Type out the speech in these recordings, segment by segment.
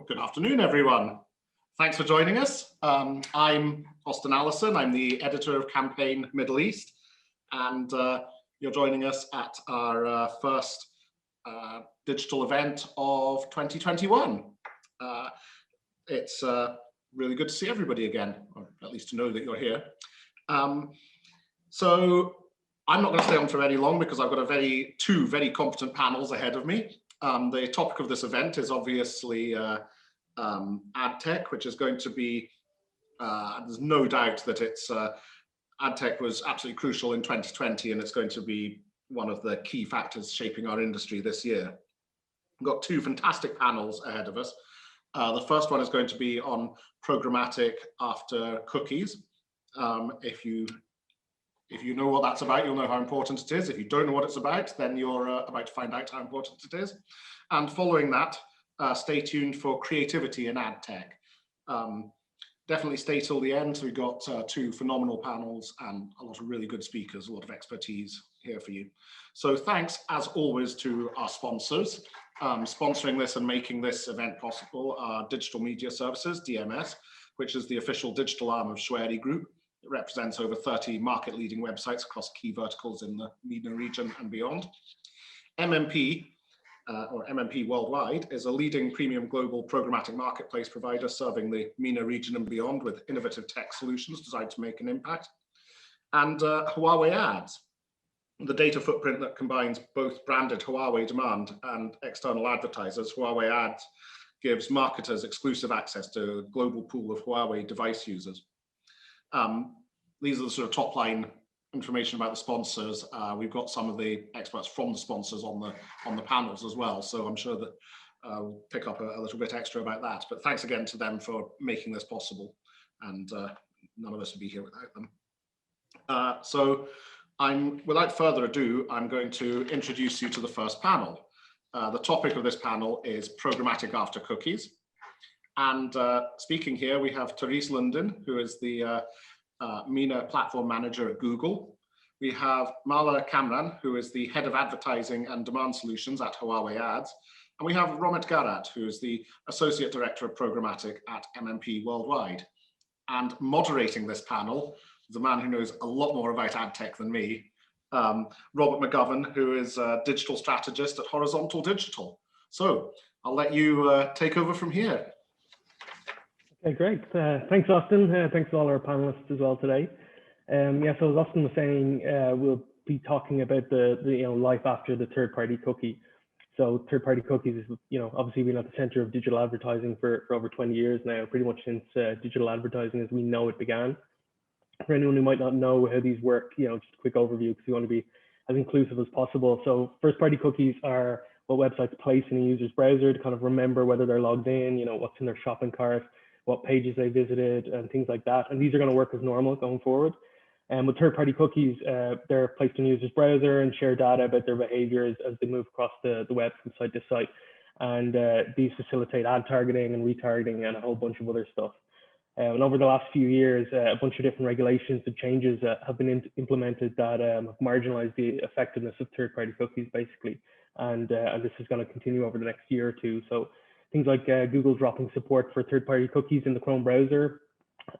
Good afternoon, everyone. Thanks for joining us. I'm Austin Allison. I'm the editor of Campaign Middle East, and you're joining us at our first digital event of 2021. It's really good to see everybody again, or at least to know that you're here. So I'm not going to stay on for very long because I've got two very competent panels ahead of me. The topic of this event is obviously Adtech, which is going to be, there's no doubt that Adtech was absolutely crucial in 2020, and it's going to be one of the key factors shaping our industry this year. We've got two fantastic panels ahead of us. The first one is going to be on programmatic after cookies. If you know what that's about, you'll know how important it is. If you don't know what it's about, then you're about to find out how important it is. And following that, stay tuned for creativity in Adtech. Definitely stay till the end. We've got two phenomenal panels and a lot of really good speakers, a lot of expertise here for you. So thanks, as always, to our sponsors. Sponsoring this and making this event possible are Digital Media Services, DMS, which is the official digital arm of Schwery Group. It represents over 30 market-leading websites across key verticals in the MENA region and beyond. MMP, or MMP Worldwide, is a leading premium global programmatic marketplace provider serving the MENA region and beyond with innovative tech solutions designed to make an impact. And Huawei Ads, the data footprint that combines both branded Huawei demand and external advertisers. Huawei Ads gives marketers exclusive access to a global pool of Huawei device users. These are the sort of top line information about the sponsors. We've got some of the experts from the sponsors on the panels as well, so I'm sure that we'll pick up a little bit extra about that. But thanks again to them for making this possible, and none of us would be here without them. So without further ado, I'm going to introduce you to the first panel. The topic of this panel is programmatic after cookies. And speaking here, we have Therese Linden, who is the MENA platform manager at Google. We have Mala Kamran, who is the head of advertising and demand solutions at Huawei Ads. And we have Romit Garat, who is the associate director of programmatic at MMP Worldwide. And moderating this panel is a man who knows a lot more about Adtech than me, Robert McGovern, who is a digital strategist at Horizontal Digital. So I'll let you take over from here. Okay, great. Thanks, Austin. Thanks to all our panelists as well today. Yeah, so as Austin was saying, we'll be talking about the life after the third-party cookie. So third-party cookies is obviously been at the center of digital advertising for over 20 years now, pretty much since digital advertising as we know it began. For anyone who might not know how these work, just a quick overview because we want to be as inclusive as possible. So first-party cookies are what websites place in a user's browser to kind of remember whether they're logged in, what's in their shopping cart, what pages they visited, and things like that. And these are going to work as normal going forward. And with third-party cookies, they're placed in a user's browser and share data about their behaviors as they move across the web from site to site. And these facilitate ad targeting and retargeting and a whole bunch of other stuff. And over the last few years, a bunch of different regulations and changes have been implemented that have marginalized the effectiveness of third-party cookies, basically. And this is going to continue over the next year or two. So things like Google dropping support for third-party cookies in the Chrome browser,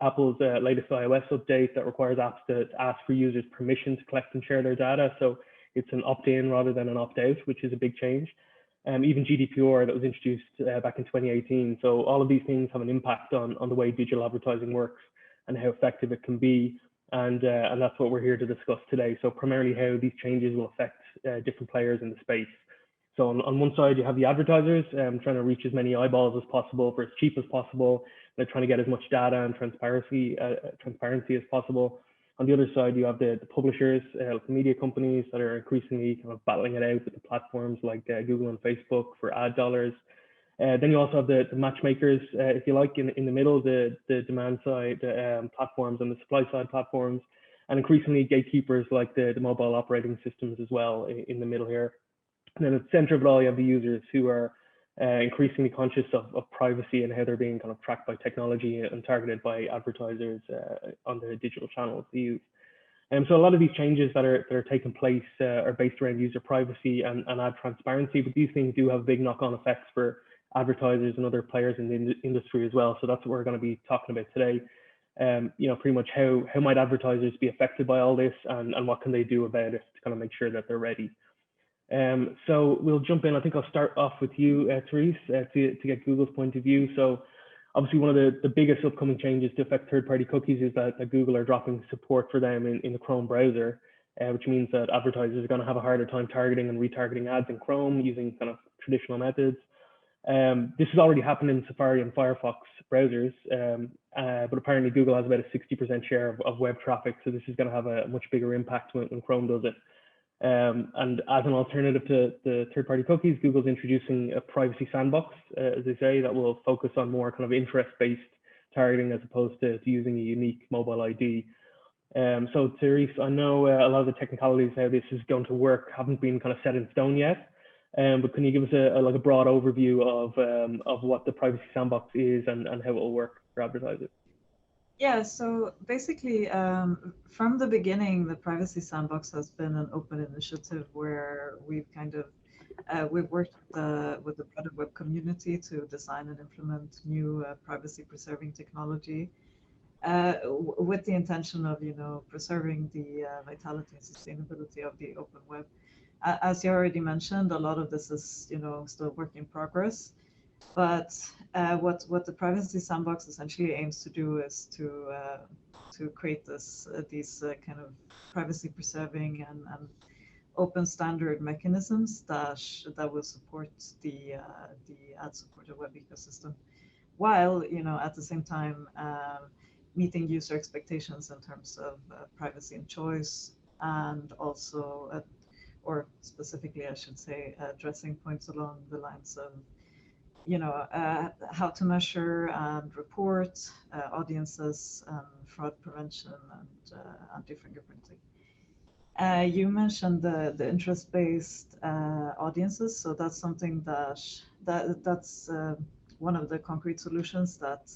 Apple's latest iOS update that requires apps to ask for users permission to collect and share their data. So it's an opt-in rather than an opt-out, which is a big change. Even Gdpr that was introduced back in 2018. So all of these things have an impact on the way digital advertising works and how effective it can be. And that's what we're here to discuss today. So primarily how these changes will affect different players in the space. So on one side, you have the advertisers trying to reach as many eyeballs as possible for as cheap as possible. They're trying to get as much data and transparency as possible. On the other side, you have the publishers, the media companies that are increasingly kind of battling it out with the platforms like Google and Facebook for ad dollars. Then you also have the matchmakers, if you like, in the middle, the demand side platforms and the supply side platforms, and increasingly gatekeepers like the mobile operating systems as well in the middle here. And then at the center of it all, you have the users who are increasingly conscious of privacy and how they're being kind of tracked by technology and targeted by advertisers on the digital channels they use. So a lot of these changes that are taking place are based around user privacy and ad transparency, but these things do have big knock-on effects for advertisers and other players in the industry as well. So that's what we're going to be talking about today. Pretty much how might advertisers be affected by all this, and what can they do about it to kind of make sure that they're ready. So we'll jump in. I think I'll start off with you, Therese, to get Google's point of view. So obviously one of the biggest upcoming changes to affect third-party cookies is that Google are dropping support for them in the Chrome browser, which means that advertisers are going to have a harder time targeting and retargeting ads in Chrome using kind of traditional methods. This has already happened in Safari and Firefox browsers, but apparently Google has about a 60% share of web traffic, so this is going to have a much bigger impact when Chrome does it. And as an alternative to the third-party cookies, Google's introducing a privacy sandbox, as they say, that will focus on more kind of interest-based targeting as opposed to using a unique mobile ID. So Therese, I know a lot of the technicalities how this is going to work haven't been kind of set in stone yet. But can you give us a broad overview of what the privacy sandbox is and how it will work for advertisers? Yeah, so basically, from the beginning, the Privacy Sandbox has been an open initiative where we've we've worked with the broader web community to design and implement new privacy-preserving technology with the intention of, preserving the vitality and sustainability of the open web. As you already mentioned, a lot of this is, still work in progress. But what the Privacy Sandbox essentially aims to do is to create these kind of privacy-preserving and open standard mechanisms that will support the ad-supported web ecosystem, while at the same time meeting user expectations in terms of privacy and choice, and also, or specifically, I should say, addressing points along the lines of how to measure and report audiences, fraud prevention, and anti-fingerprinting. You mentioned the interest-based audiences, so that's something that's one of the concrete solutions that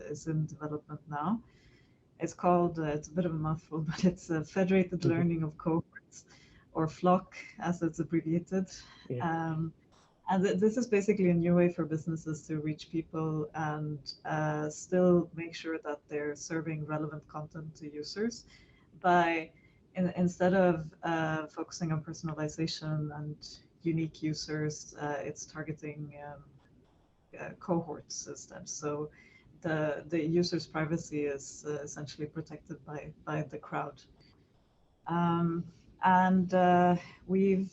is in development now. It's called, it's a bit of a mouthful, but it's a Federated Learning of Cohorts, or FLoC as it's abbreviated. Yeah. And this is basically a new way for businesses to reach people and still make sure that they're serving relevant content to users by, instead of focusing on personalization and unique users, it's targeting cohorts instead. So the user's privacy is essentially protected by the crowd. We've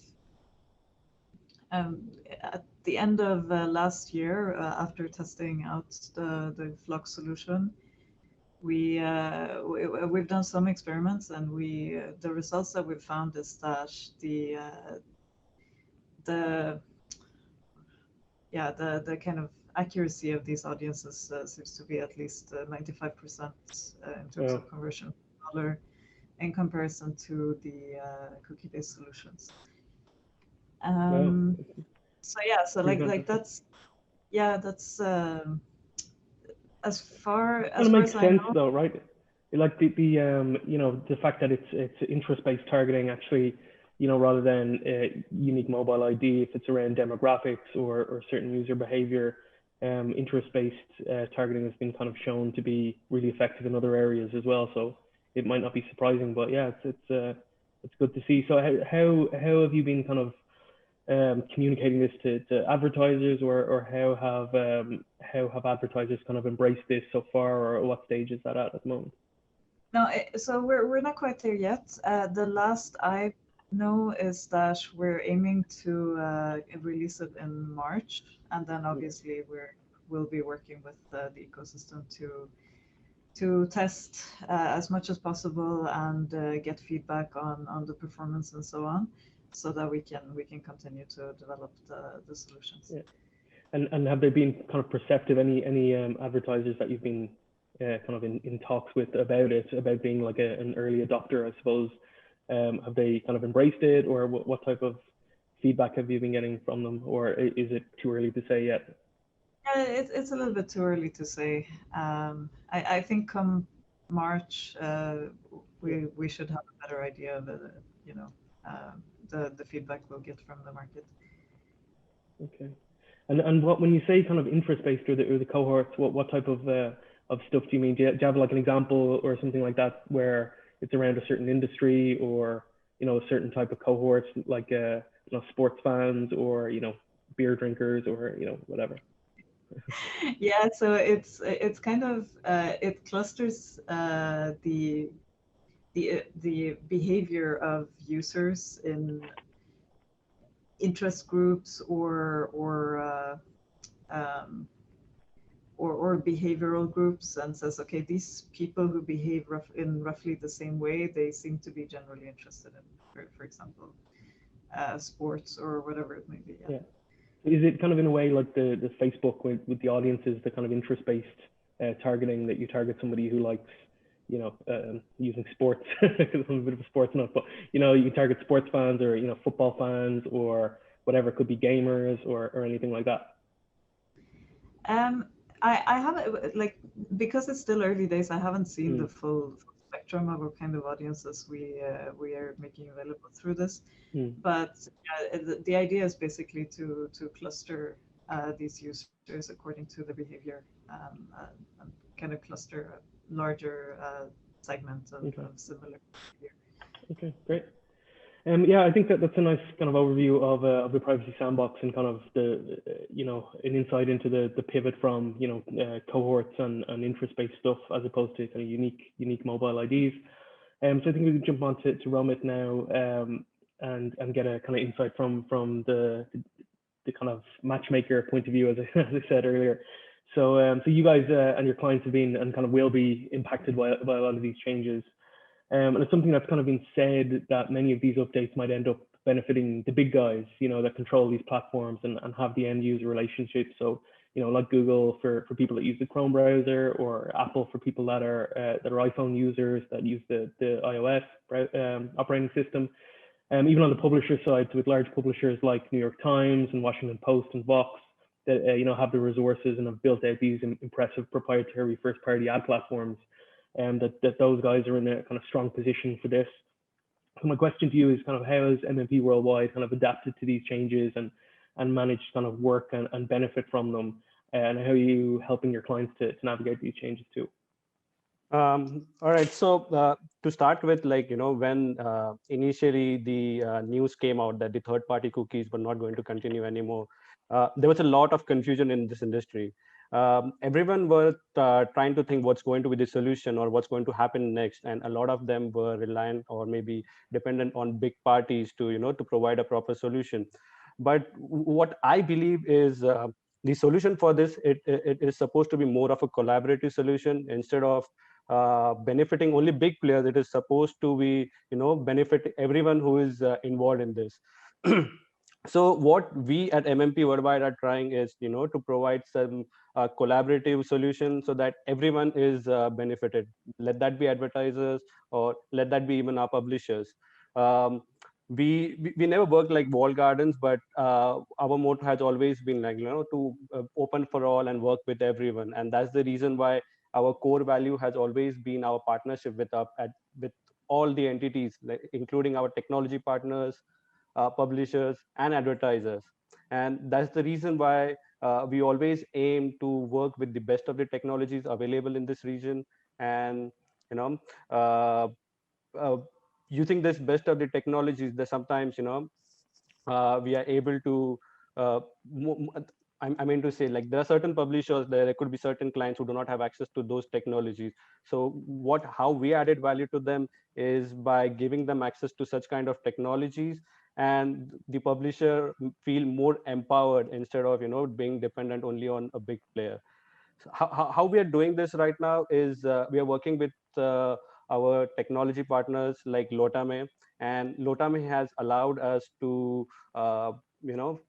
at the end of last year, after testing out the FLoC solution, we've done some experiments, and the results that we've found is that the kind of accuracy of these audiences seems to be at least 95% in terms of conversion per dollar in comparison to the cookie-based solutions. So yeah, so that's as far as makes sense, I know, though, right? Like the fact that it's interest-based targeting, actually, rather than a unique mobile ID, if it's around demographics or certain user behavior, interest-based targeting has been kind of shown to be really effective in other areas as well. So it might not be surprising, but yeah, it's good to see. So how have you been kind of communicating this to advertisers, or how have advertisers kind of embraced this so far, or what stage is that at the moment? No, so we're not quite there yet. The last I know is that we're aiming to release it in March, and then obviously we'll be working with the ecosystem to test as much as possible and get feedback on the performance and so on, so that we can continue to develop the solutions. Yeah. And have they been kind of perceptive, any advertisers that you've been kind of in talks with about it, about being like an early adopter, I suppose? Have they kind of embraced it, or what type of feedback have you been getting from them, or is it too early to say yet? Yeah, it's a little bit too early to say. I think come March we should have a better idea of the feedback we'll get from the market. Okay. And what, when you say kind of interest-based or the cohorts, what type of stuff do you mean? Do you have like an example or something like that where it's around a certain industry, or a certain type of cohorts, like sports fans, or beer drinkers, or whatever? Yeah, so it's kind of it clusters the behavior of users in interest groups um, or behavioral groups, and says, okay, these people who behave in roughly the same way, they seem to be generally interested in, for example, sports or whatever it may be. Yeah. Is it kind of in a way like the Facebook with the audiences, the kind of interest-based targeting, that you target somebody who likes, using sports, because I'm a bit of a sports nut, but you target sports fans, or football fans, or whatever, it could be gamers or anything like that? I haven't, like, because it's still early days, I haven't seen the full spectrum of what kind of audiences we are making available through this. But the idea is basically to cluster these users according to the behavior, and kind of cluster a larger segment of similar behavior. Okay, great. Yeah, I think that's a nice kind of overview of the privacy sandbox, and kind of the an insight into the pivot from cohorts and interest-based stuff, as opposed to kind of unique mobile IDs. So I think we can jump on to Romit now, and get a kind of insight from the kind of matchmaker point of view, as I said earlier. So so you guys and your clients have been, and kind of will be, impacted by a lot of these changes. And it's something that's kind of been said, that many of these updates might end up benefiting the big guys, that control these platforms and have the end user relationship. So, like Google for people that use the Chrome browser, or Apple for people that are iPhone users that use the iOS operating system. Even on the publisher side, so with large publishers like New York Times and Washington Post and Vox, that have the resources and have built out these impressive proprietary first-party ad platforms, and that those guys are in a kind of strong position for this. So my question to you is kind of, how has MMP Worldwide kind of adapted to these changes and managed to kind of work and benefit from them? And how are you helping your clients to navigate these changes too? All right. So to start with, like, when initially the news came out that the third-party cookies were not going to continue anymore, there was a lot of confusion in this industry. Everyone was trying to think what's going to be the solution or what's going to happen next, and a lot of them were reliant or maybe dependent on big parties to to provide a proper solution. But what I believe is the solution for this, it is supposed to be more of a collaborative solution. Instead of benefiting only big players, it is supposed to be benefit everyone who is involved in this. So what we at MMP Worldwide are trying is to provide some collaborative solution, so that everyone is benefited. Let that be advertisers, or let that be even our publishers. We never work like wall gardens, but our motto has always been like to open for all and work with everyone, and that's the reason why our core value has always been our partnership with all the entities, like, including our technology partners, publishers, and advertisers. And that's the reason why we always aim to work with the best of the technologies available in this region, and uh, uh, using this best of the technologies, that sometimes we are able to I mean to say, like, there are certain publishers, there could be certain clients who do not have access to those technologies. So how we added value to them is by giving them access to such kind of technologies, and the publisher feel more empowered instead of being dependent only on a big player. So how we are doing this right now is we are working with our technology partners like Lotame, and Lotame has allowed us to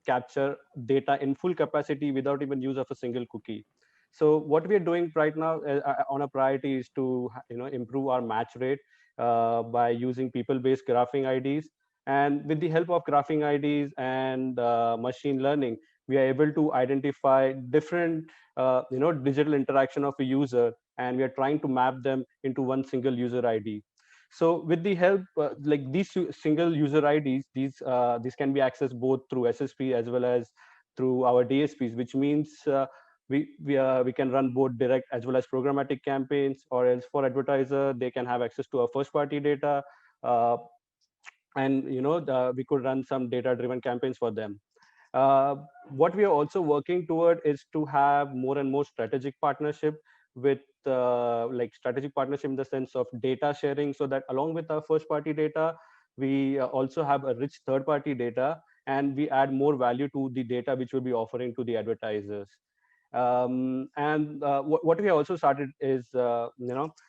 capture data in full capacity without even use of a single cookie. So what we are doing right now on a priority is to improve our match rate by using people-based graphing IDs. And with the help of graphing IDs and machine learning, we are able to identify different digital interaction of a user, and we are trying to map them into one single user ID. So with the help, like these single user IDs, these can be accessed both through SSP as well as through our DSPs, which means we can run both direct as well as programmatic campaigns, or else for advertiser, they can have access to our first party data. And we could run some data driven campaigns for them. What we are also working toward is to have more and more strategic partnership with like strategic partnership in the sense of data sharing, so that along with our first party data, we also have a rich third party data, and we add more value to the data which we'll be offering to the advertisers. And what we also started is, we are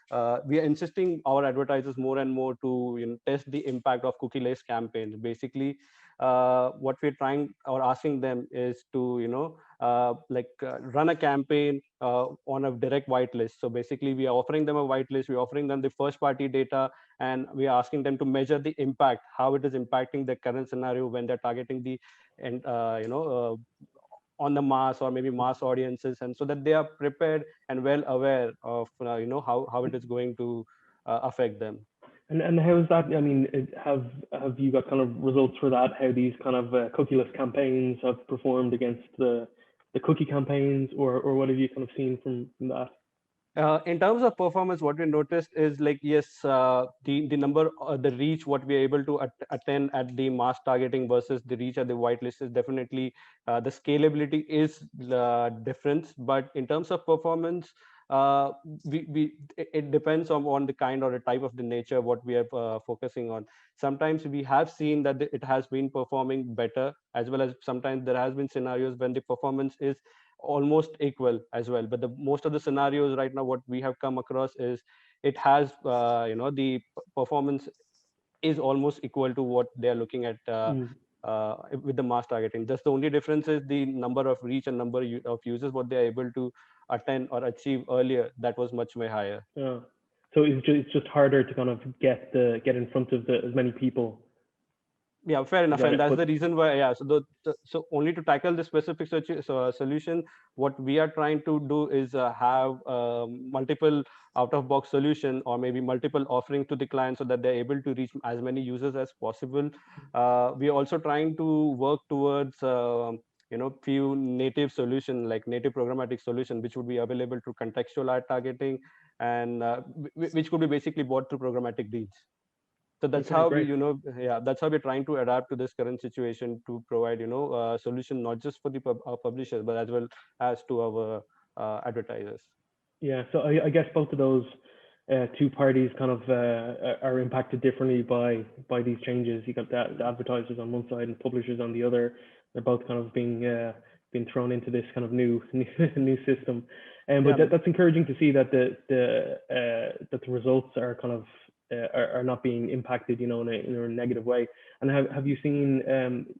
insisting our advertisers more and more to test the impact of cookie-less campaigns. Basically, what we're trying or asking them is to run a campaign on a direct whitelist. So basically, we are offering them a whitelist, we're offering them the first party data, and we are asking them to measure the impact, how it is impacting the current scenario when they're targeting the on the mass or maybe mass audiences, and so that they are prepared and well aware of how it is going to affect them. And how is that? I mean, have you got kind of results for that? How these kind of cookieless campaigns have performed against the cookie campaigns, or what have you kind of seen from that? In terms of performance, what we noticed is, like, yes, the number, the reach, what we are able to attend at the mass targeting versus the reach at the whitelist is definitely the scalability is different. But in terms of performance, it depends on the kind or the type of the nature what we are focusing on. Sometimes we have seen that it has been performing better, as well as sometimes there has been scenarios when the performance is almost equal as well. But the most of the scenarios right now, what we have come across is it has the performance is almost equal to what they are looking at with the mass targeting. Just the only difference is the number of reach and number of users what they are able to attend or achieve earlier. That was much more higher. Yeah. So it's just harder to kind of get in front of as many people. Yeah, fair enough, and that's the reason why. Yeah, so only to tackle the specific solution, what we are trying to do is have multiple out-of-box solution, or maybe multiple offerings to the client, so that they're able to reach as many users as possible. We are also trying to work towards few native solution, like native programmatic solution, which would be available through contextual ad targeting, and which could be basically bought through programmatic leads. So that's how we, that's how we're trying to adapt to this current situation to provide, a solution not just for the publishers, but as well as to our advertisers. Yeah, so I guess both of those two parties kind of are impacted differently by these changes. You got the advertisers on one side and publishers on the other. They're both kind of being thrown into this kind of new system. But that's encouraging to see that the results are kind of are not being impacted, in a negative way. And have you seen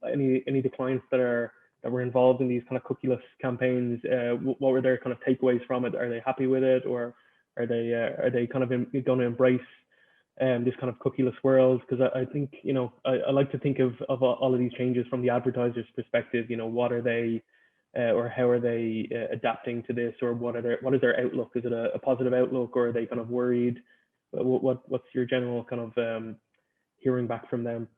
any of the clients that were involved in these kind of cookieless campaigns? What were their kind of takeaways from it? Are they happy with it, or are they kind of going to embrace this kind of cookieless world? Because I think I like to think of all of these changes from the advertiser's perspective. What are they or how are they adapting to this, or what is their outlook? Is it a positive outlook, or are they kind of worried? What's your general kind of hearing back from them?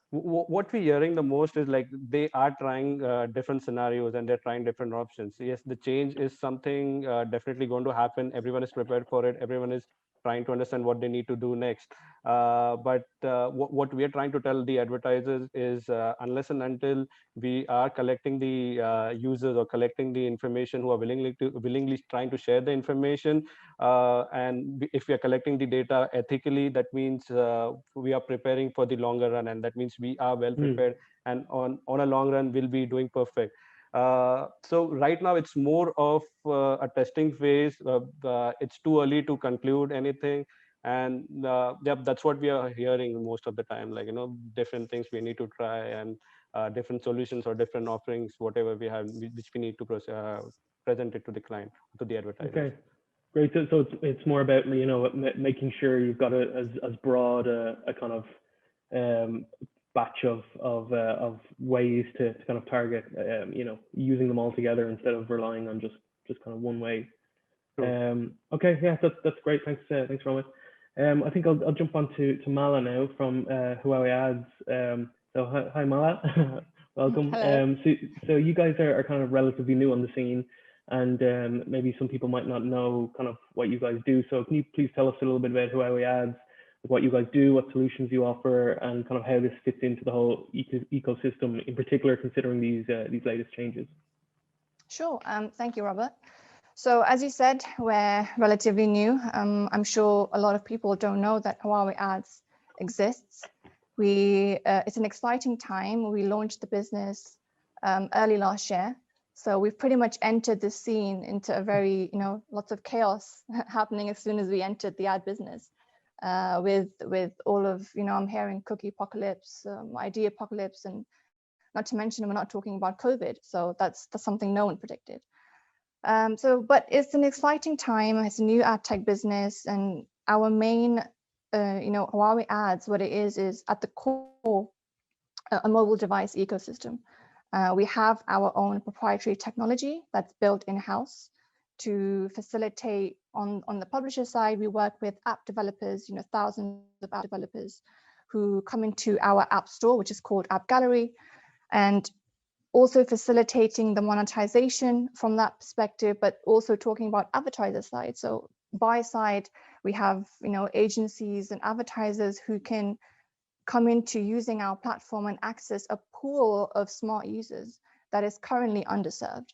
What we're hearing the most is, like, they are trying different scenarios, and they're trying different options. Yes, the change is something definitely going to happen. Everyone is prepared for it. Everyone is trying to understand what they need to do next. But what we are trying to tell the advertisers is, unless and until we are collecting the users or collecting the information who are willingly trying to share the information, and if we are collecting the data ethically, that means we are preparing for the longer run, and that means we are well prepared, and on a long run we'll be doing perfect. So right now it's more of a testing phase. It's too early to conclude anything, and that's what we are hearing most of the time, like, different things we need to try, and different solutions or different offerings, whatever we have, which we need to present it to the client, to the advertiser. Okay, great. So it's more about making sure you've got as broad a kind of batch of ways to kind of target, using them all together instead of relying on just kind of one way. Sure. Okay, yeah, that's great. Thanks, Roman. I think I'll jump on to Mala now from Huawei Ads. So hi Mala, Welcome. Hello. So you guys are kind of relatively new on the scene, and maybe some people might not know kind of what you guys do. So can you please tell us a little bit about Huawei Ads, what you guys do, what solutions you offer, and kind of how this fits into the whole ecosystem, in particular considering these latest changes? Sure. Thank you, Robert. So as you said, we're relatively new. I'm sure a lot of people don't know that Huawei Ads exists. It's an exciting time. We launched the business early last year. So we've pretty much entered the scene into a very, lots of chaos happening as soon as we entered the ad business. With all of, I'm hearing cookie apocalypse, ID apocalypse, and not to mention we're not talking about COVID. So that's something no one predicted. But it's an exciting time. It's a new ad tech business, and our main, Huawei Ads, what it is at the core, a mobile device ecosystem. We have our own proprietary technology that's built in-house to facilitate on the publisher side. We work with app developers, thousands of app developers who come into our app store, which is called App Gallery, and also facilitating the monetization from that perspective, but also talking about advertiser side. So buy side, we have agencies and advertisers who can come into using our platform and access a pool of smart users that is currently underserved.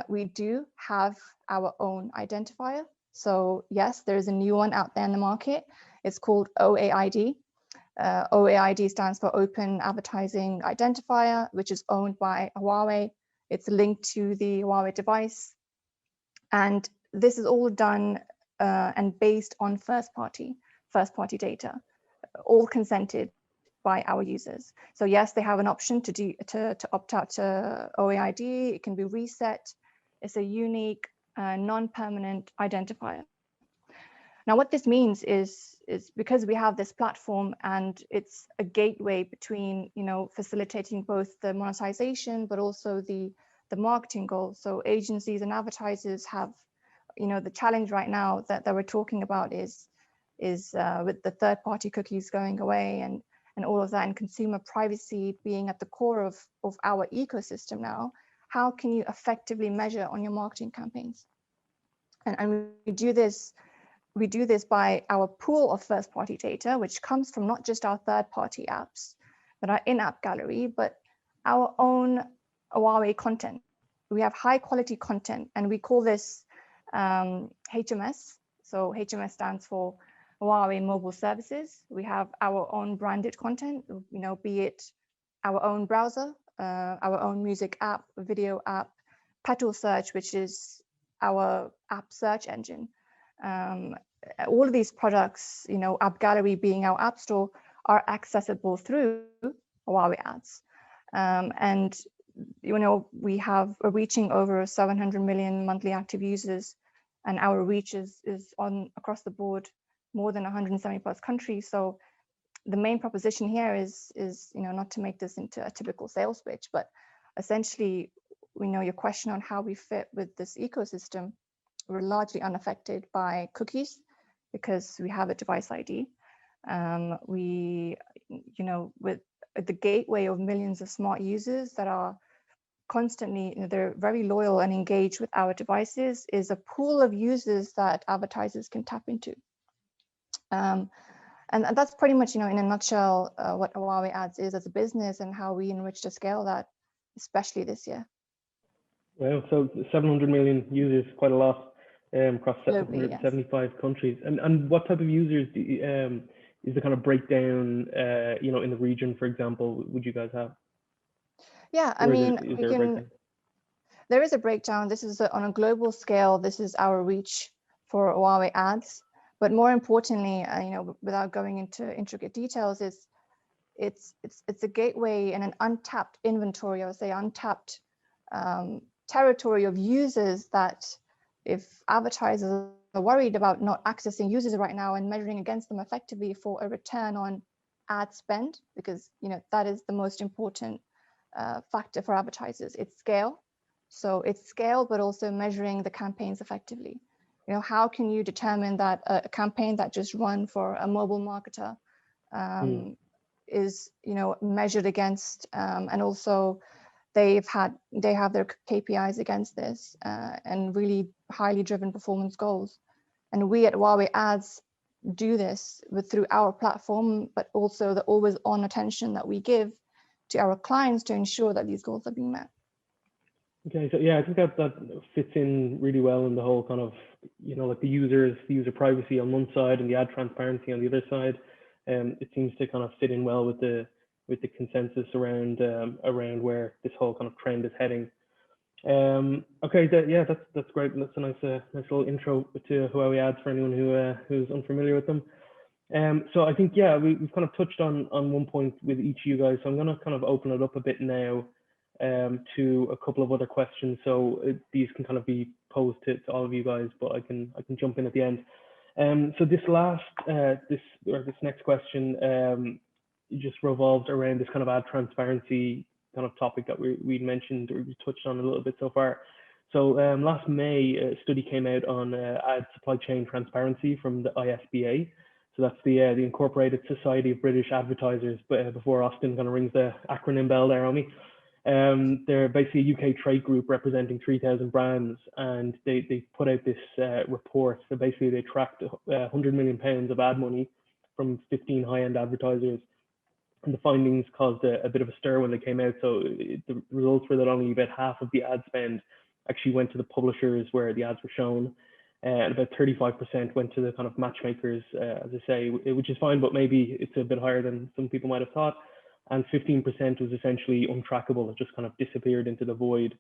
We do have our own identifier. So yes, there is a new one out there in the market. It's called OAID. OAID stands for Open Advertising Identifier, which is owned by Huawei. It's linked to the Huawei device. And this is all done and based on first-party data, all consented by our users. So yes, they have an option to opt out to OAID. It can be reset. It's a unique, non-permanent identifier. Now, what this means is because we have this platform and it's a gateway between, facilitating both the monetization, but also the marketing goals. So agencies and advertisers have, the challenge right now that we're talking about is with the third-party cookies going away and all of that, and consumer privacy being at the core of our ecosystem now. How can you effectively measure on your marketing campaigns? And we do this by our pool of first-party data, which comes from not just our third-party apps that are in App Gallery, but our own Huawei content. We have high-quality content, and we call this HMS. So HMS stands for Huawei Mobile Services. We have our own branded content, be it our own browser, our own music app, video app, Petal Search, which is our app search engine. All of these products, App Gallery being our app store, are accessible through Huawei Ads. And, we're reaching over 700 million monthly active users, and our reach is on across the board, more than 170 plus countries. So the main proposition here is not to make this into a typical sales pitch, but essentially, your question on how we fit with this ecosystem. We're largely unaffected by cookies because we have a device ID. With the gateway of millions of smart users that are constantly, they're very loyal and engaged with our devices, is a pool of users that advertisers can tap into. And that's pretty much, in a nutshell, what Huawei Ads is as a business and how we enrich to scale that, especially this year. Wow, so 700 million users, quite a lot across Globally, 75 countries. And what type of users is the kind of breakdown, in the region, for example, would you guys have? Yeah, I mean, there is a breakdown. This is on a global scale. This is our reach for Huawei Ads. But more importantly, without going into intricate details, it's a gateway and an untapped inventory, I would say untapped territory of users that if advertisers are worried about not accessing users right now and measuring against them effectively for a return on ad spend, because that is the most important factor for advertisers. It's scale. So it's scale, but also measuring the campaigns effectively. How can you determine that a campaign that just run for a mobile marketer is, measured against, and also they have their KPIs against this, and really highly driven performance goals. And we at Huawei Ads do this through our platform, but also the always on attention that we give to our clients to ensure that these goals are being met. Okay, so yeah, I think that fits in really well in the whole kind of, like the user privacy on one side and the ad transparency on the other side. It seems to kind of fit in well with the consensus around where this whole kind of trend is heading. Okay, yeah, that's great. That's a nice little intro to Huawei Ads for anyone who's unfamiliar with them. So I think, yeah, we've kind of touched on one point with each of you guys. So I'm going to kind of open it up a bit now to a couple of other questions. So these can kind of be posed to all of you guys, but I can jump in at the end. So this next question just revolves around this kind of ad transparency kind of topic that we'd mentioned, or we touched on a little bit so far. So last May, a study came out on ad supply chain transparency from the ISBA. So that's the Incorporated Society of British Advertisers, before Austin kind of rings the acronym bell there on me. They're basically a UK trade group representing 3,000 brands, and they put out this report. So basically they tracked £100 million of ad money from 15 high-end advertisers. And the findings caused a bit of a stir when they came out. So the results were that only about half of the ad spend actually went to the publishers where the ads were shown. And about 35% went to the kind of matchmakers, as I say, which is fine, but maybe it's a bit higher than some people might have thought. And 15% was essentially untrackable. It just kind of disappeared into the void.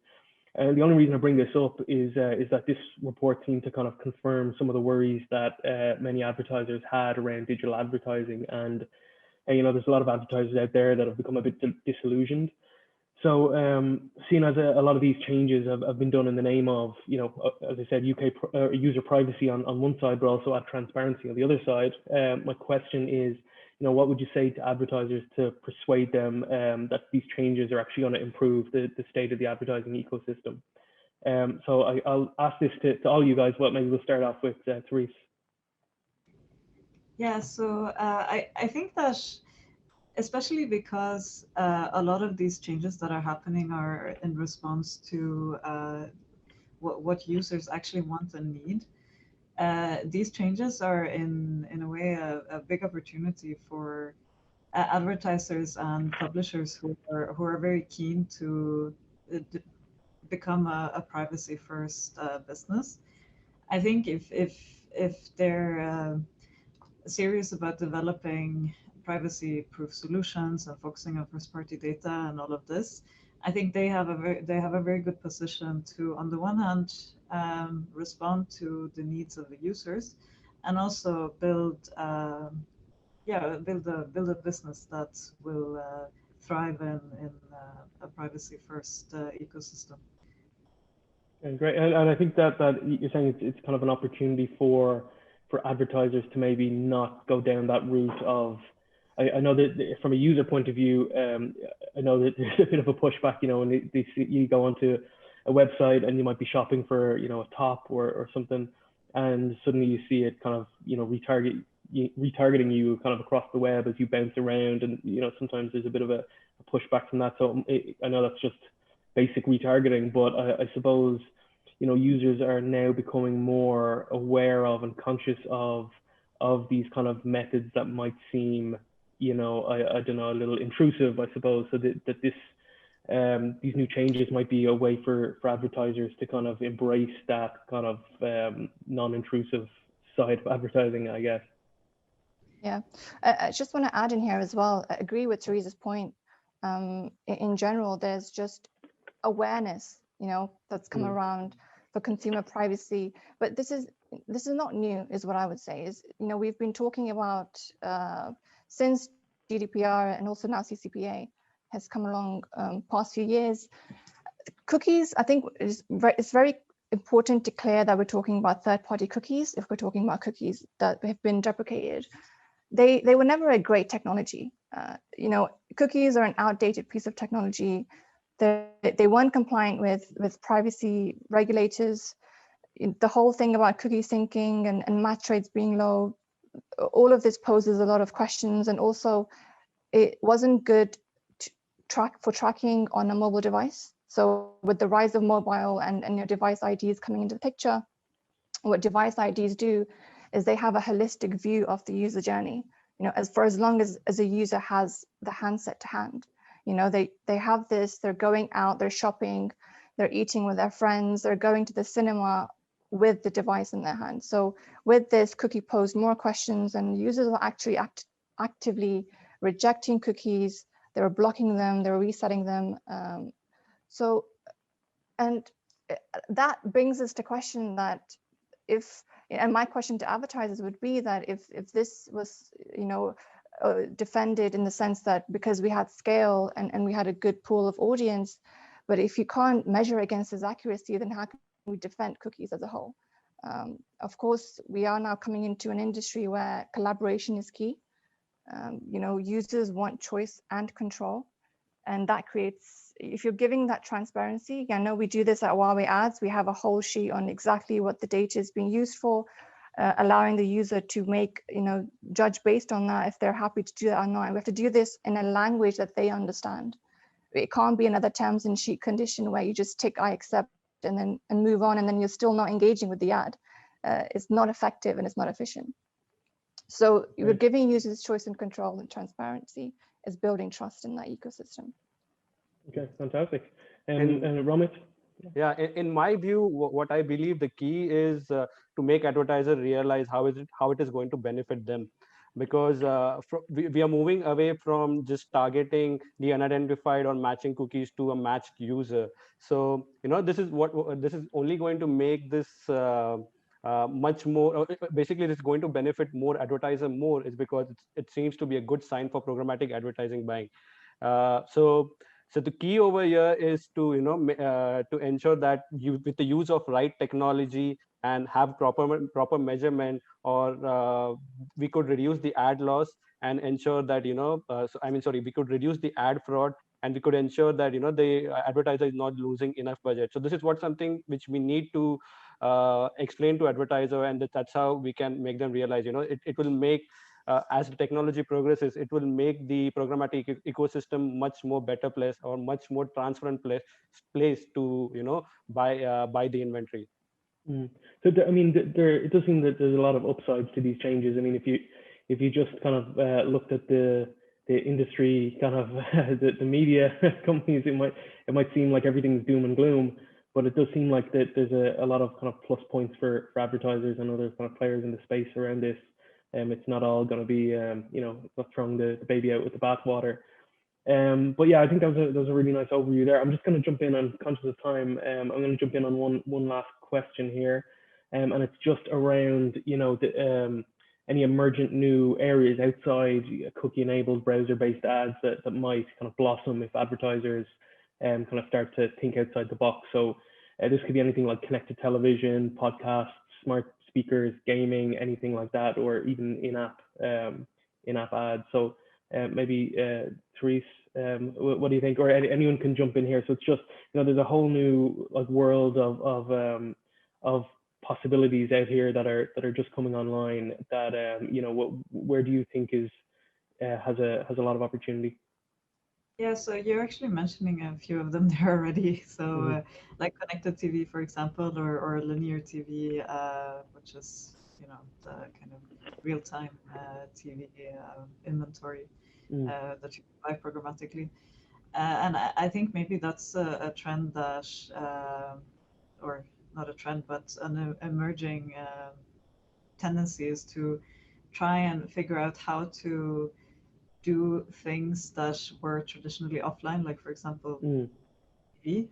And the only reason I bring this up is that this report seemed to kind of confirm some of the worries that many advertisers had around digital advertising. And there's a lot of advertisers out there that have become a bit disillusioned. So seeing as a lot of these changes have been done in the name of, as I said, UK user privacy on one side, but also ad transparency on the other side, my question is, what would you say to advertisers to persuade them that these changes are actually going to improve the state of the advertising ecosystem? So I'll ask this to all you guys, but maybe we'll start off with Therese. Yeah, so I think that especially because a lot of these changes that are happening are in response to what users actually want and need. These changes are in a way a big opportunity for advertisers and publishers who are very keen to become a privacy first business. I think if they're serious about developing privacy-proof solutions and focusing on first-party data and all of this, I think they have a very good position to, on the one hand, respond to the needs of the users, and also build a business that will thrive in a privacy-first ecosystem. Okay, great, and I think that you're saying it's kind of an opportunity for advertisers to maybe not go down that route of. I know that from a user point of view, I know that there's a bit of a pushback, when you go onto a website and you might be shopping for, a top or something, and suddenly you see it kind of, retargeting you kind of across the web as you bounce around, and sometimes there's a bit of a pushback from that. So I know that's just basic retargeting, but I suppose, users are now becoming more aware of and conscious of these kind of methods that might seem, I don't know, a little intrusive, I suppose. So that these new changes might be a way for advertisers to kind of embrace that kind of non-intrusive side of advertising, I guess. Yeah, I just want to add in here as well. I agree with Therese's point. In general, there's just awareness, that's come around for consumer privacy. But this is not new, is what I would say. Is we've been talking about since Gdpr and also now CCPA has come along past few years. Cookies, I think it's very important to clear that we're talking about third-party cookies. If we're talking about cookies that have been deprecated, they were never a great technology. Cookies are an outdated piece of technology. They weren't compliant with privacy regulators. The whole thing about cookie syncing and match rates being low, all of this poses a lot of questions. And also, it wasn't good for tracking on a mobile device. So with the rise of mobile and your device IDs coming into the picture, what device IDs do is they have a holistic view of the user journey. As long as a user has the handset to hand, they have this, they're going out, they're shopping, they're eating with their friends, they're going to the cinema with the device in their hand. So with this, cookie posed more questions, and users are actually actively rejecting cookies. They were blocking them, they were resetting them. And that brings us to question that and my question to advertisers would be that if this was, defended in the sense that because we had scale and we had a good pool of audience, but if you can't measure against its accuracy, then how can we defend cookies as a whole? Of course, we are now coming into an industry where collaboration is key. Users want choice and control, and that creates, if you're giving that transparency, I know we do this at Huawei Ads, we have a whole sheet on exactly what the data is being used for, allowing the user to make, judge based on that if they're happy to do that or not. And we have to do this in a language that they understand. It can't be another terms and sheet condition where you just tick I accept and move on, and then you're still not engaging with the ad. It's not effective and it's not efficient. So we're giving users choice and control, and transparency is building trust in that ecosystem. Okay, fantastic. And Romit? Yeah, in my view, what I believe the key is to make advertisers realize how it is going to benefit them, because we are moving away from just targeting the unidentified or matching cookies to a matched user. So this is only going to make this much more. Basically, it's going to benefit more advertiser more, is because it seems to be a good sign for programmatic advertising buying. So the key over here is to to ensure that with the use of right technology and have proper measurement, or we could reduce the ad loss and ensure that we could reduce the ad fraud, and we could ensure that the advertiser is not losing enough budget. So this is something which we need to explain to advertiser, and that's how we can make them realize it will make as the technology progresses, it will make the programmatic ecosystem much more better place, or much more transparent place to buy the inventory. So it does seem that there's a lot of upsides to these changes. I mean, if you just kind of looked at the industry, kind of the media companies, it might seem like everything's doom and gloom, but it does seem like that there's a lot of kind of plus points for advertisers and other kind of players in the space around this. It's not all going to be, not throwing the baby out with the bathwater. But yeah, I think that was a really nice overview there. I'm just going to jump in. I'm conscious of time. I'm going to jump in on one last question here, and it's just around, any emergent new areas outside cookie-enabled browser-based ads that might kind of blossom if advertisers kind of start to think outside the box. So this could be anything like connected television, podcasts, smart speakers, gaming, anything like that, or even in-app ads. So maybe Therese, what do you think? Or anyone can jump in here. So it's just, there's a whole new world of possibilities out here that are just coming online. That where do you think has a lot of opportunity? Yeah, so you're actually mentioning a few of them there already. So like connected TV, for example, or linear TV, which is, the kind of real-time TV inventory that you buy programmatically. And I think maybe that's a trend that, or not a trend, but an emerging tendency is to try and figure out how to do things that were traditionally offline, like for example, TV,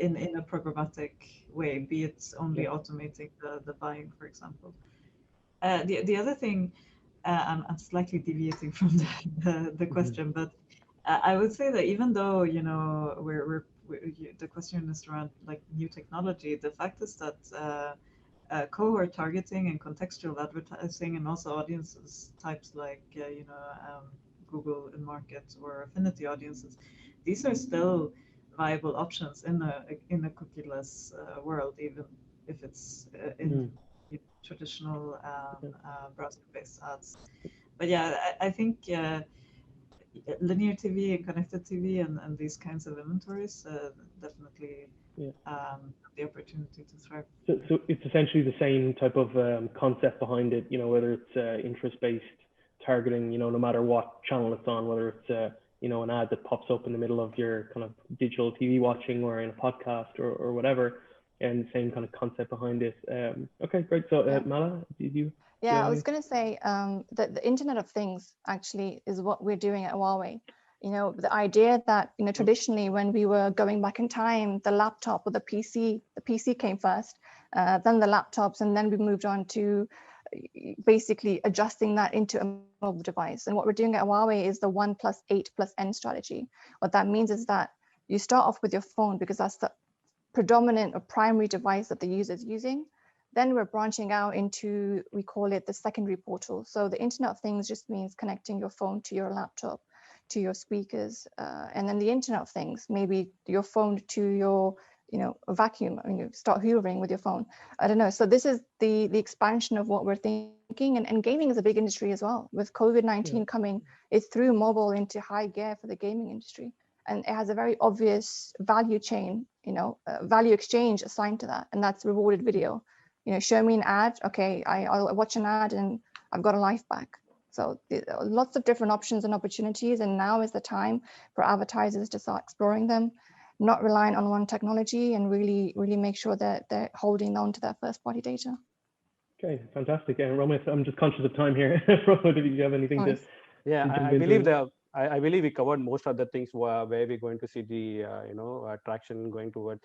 in a programmatic way, be it only automating the buying, for example. The other thing, I'm slightly deviating from the question, but I would say that even though the question is around like new technology, the fact is that cohort targeting and contextual advertising, and also audiences types like Google in market or affinity audiences, these are still viable options in a cookieless world, even if it's in traditional browser-based ads. But yeah, I think linear TV and connected TV and these kinds of inventories definitely the opportunity to thrive. So it's essentially the same type of concept behind it, whether it's interest-based targeting, no matter what channel it's on, whether it's an ad that pops up in the middle of your kind of digital TV watching or in a podcast or whatever, and the same kind of concept behind it. Okay, great. So Mala, did you? Yeah, I was going to say that the Internet of Things actually is what we're doing at Huawei. The idea that, traditionally when we were going back in time, the laptop or the PC came first, then the laptops, and then we moved on to basically adjusting that into a mobile device. And what we're doing at Huawei is the 1+8+N strategy. What that means is that you start off with your phone because that's the predominant or primary device that the user is using. Then we're branching out into, we call it the secondary portal. So the Internet of Things just means connecting your phone to your laptop, to your speakers, and then the Internet of Things, maybe your phone to your, vacuum, and you start hoovering with your phone. I don't know. So this is the expansion of what we're thinking, and gaming is a big industry as well. With COVID-19 coming, it threw mobile into high gear for the gaming industry, and it has a very obvious value chain, value exchange assigned to that, and that's rewarded video. Show me an ad, okay, I'll watch an ad and I've got a life back. So lots of different options and opportunities, and now is the time for advertisers to start exploring them, not relying on one technology, and really make sure that they're holding on to their first party data. Okay, fantastic. And Romit, I'm just conscious of time here. Romit, did you have anything to? Yeah, I believe I believe we covered most of the things where we're going to see the traction going toward.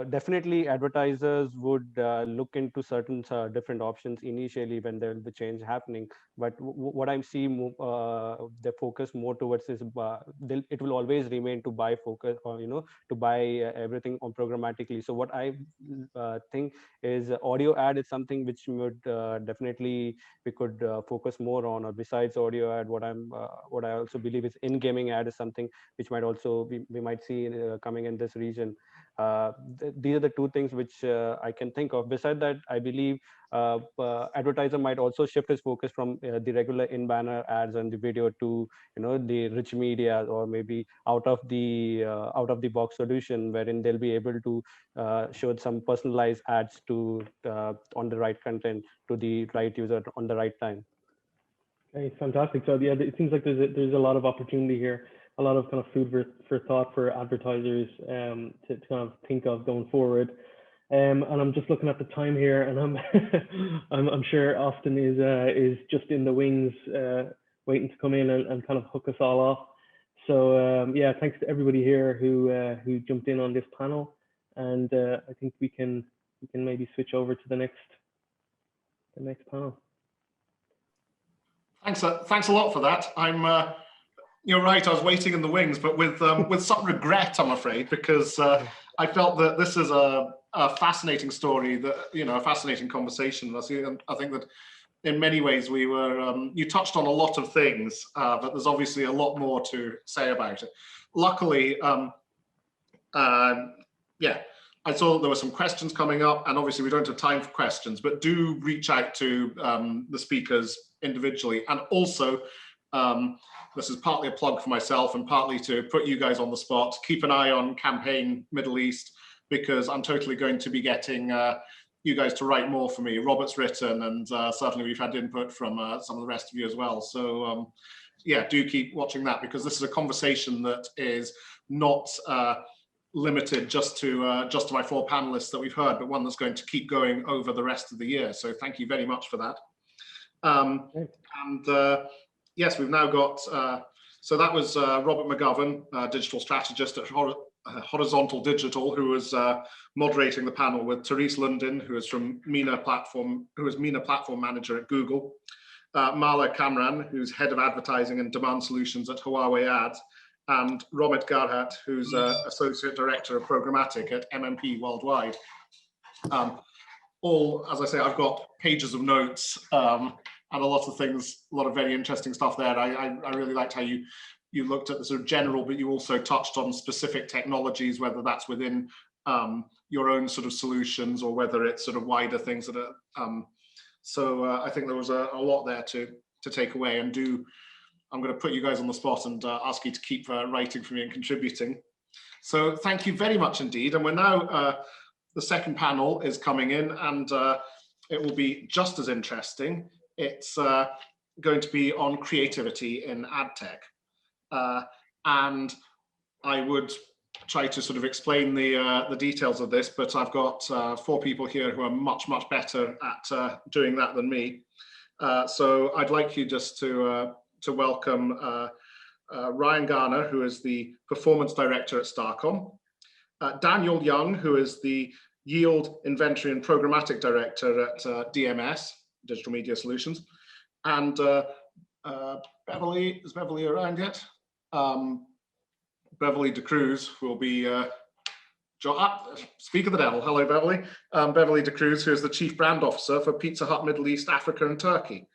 Definitely, advertisers would look into certain different options initially when there will be change happening. But what I'm seeing, the focus more towards is it will always remain to buy focus, or to buy everything on programmatically. So what I think is audio ad is something which would definitely we could focus more on, or besides audio ad, what I also believe is in-gaming ad is something which might also we might see coming in this region. These are the two things which I can think of. Besides that, I believe advertiser might also shift his focus from the regular in-banner ads and the video to the rich media, or maybe out of the box solution, wherein they'll be able to show some personalized ads to on the right content to the right user on the right time. Okay, fantastic. So yeah, it seems like there's a lot of opportunity here, a lot of kind of food for thought for advertisers to kind of think of going forward. And I'm just looking at the time here, and I'm sure Austin is just in the wings, waiting to come in and kind of hook us all off. So yeah, thanks to everybody here who jumped in on this panel, and I think we can maybe switch over to the next panel. Thanks a lot for that. You're right, I was waiting in the wings, but with some regret, I'm afraid, because I felt that this is a fascinating story, a fascinating conversation. I think that in many ways you touched on a lot of things, but there's obviously a lot more to say about it. Luckily, yeah, I saw that there were some questions coming up, and obviously we don't have time for questions, but do reach out to the speakers individually. And also, this is partly a plug for myself and partly to put you guys on the spot. Keep an eye on Campaign Middle East, because I'm totally going to be getting you guys to write more for me. Robert's written, and certainly we've had input from some of the rest of you as well. So yeah, do keep watching that, because this is a conversation that is not limited just to my four panelists that we've heard, but one that's going to keep going over the rest of the year. So thank you very much for that. And yes, we've now got, so that was Robert McGovern, digital strategist at Horizontal Digital, who was moderating the panel, with Therese Lundin, who is from MENA platform, who is MENA platform manager at Google, Mala Kamran, who's head of advertising and demand solutions at Huawei Ads, and Romit Garhat, who's associate director of programmatic at MMP Worldwide. All, as I say, I've got pages of notes and a lot of things, a lot of very interesting stuff there. I really liked how you looked at the sort of general, but you also touched on specific technologies, whether that's within your own sort of solutions or whether it's sort of wider things that are. So I think there was a lot there to take away, and do. I'm going to put you guys on the spot and ask you to keep writing for me and contributing. So thank you very much indeed. And we're now, the second panel is coming in, and it will be just as interesting. It's going to be on creativity in Adtech. And I would try to sort of explain the details of this, but I've got 4 people here who are much, much better at doing that than me. So I'd like you just to welcome Ryan Garner, who is the Performance Director at Starcom, Daniel Young, who is the Yield, Inventory and Programmatic Director at DMS, Digital Media Solutions, and Beverly, is Beverly around yet? Beverly De Cruz will be, speak of the devil, hello Beverly. Beverly De Cruz, who is the Chief Brand Officer for Pizza Hut Middle East, Africa and Turkey.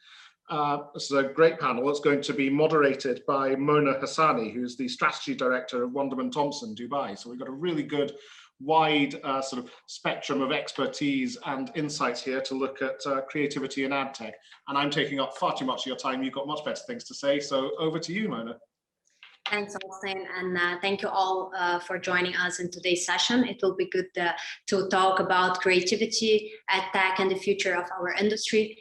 This is a great panel. It's going to be moderated by Mona Hassani, who's the Strategy Director of Wunderman Thompson, Dubai. So we've got a really good, wide sort of spectrum of expertise and insights here to look at creativity in Adtech. And I'm taking up far too much of your time. You've got much better things to say. So over to you, Mona. Thanks, Austin, and thank you all for joining us in today's session. It will be good to talk about creativity, Adtech, and the future of our industry.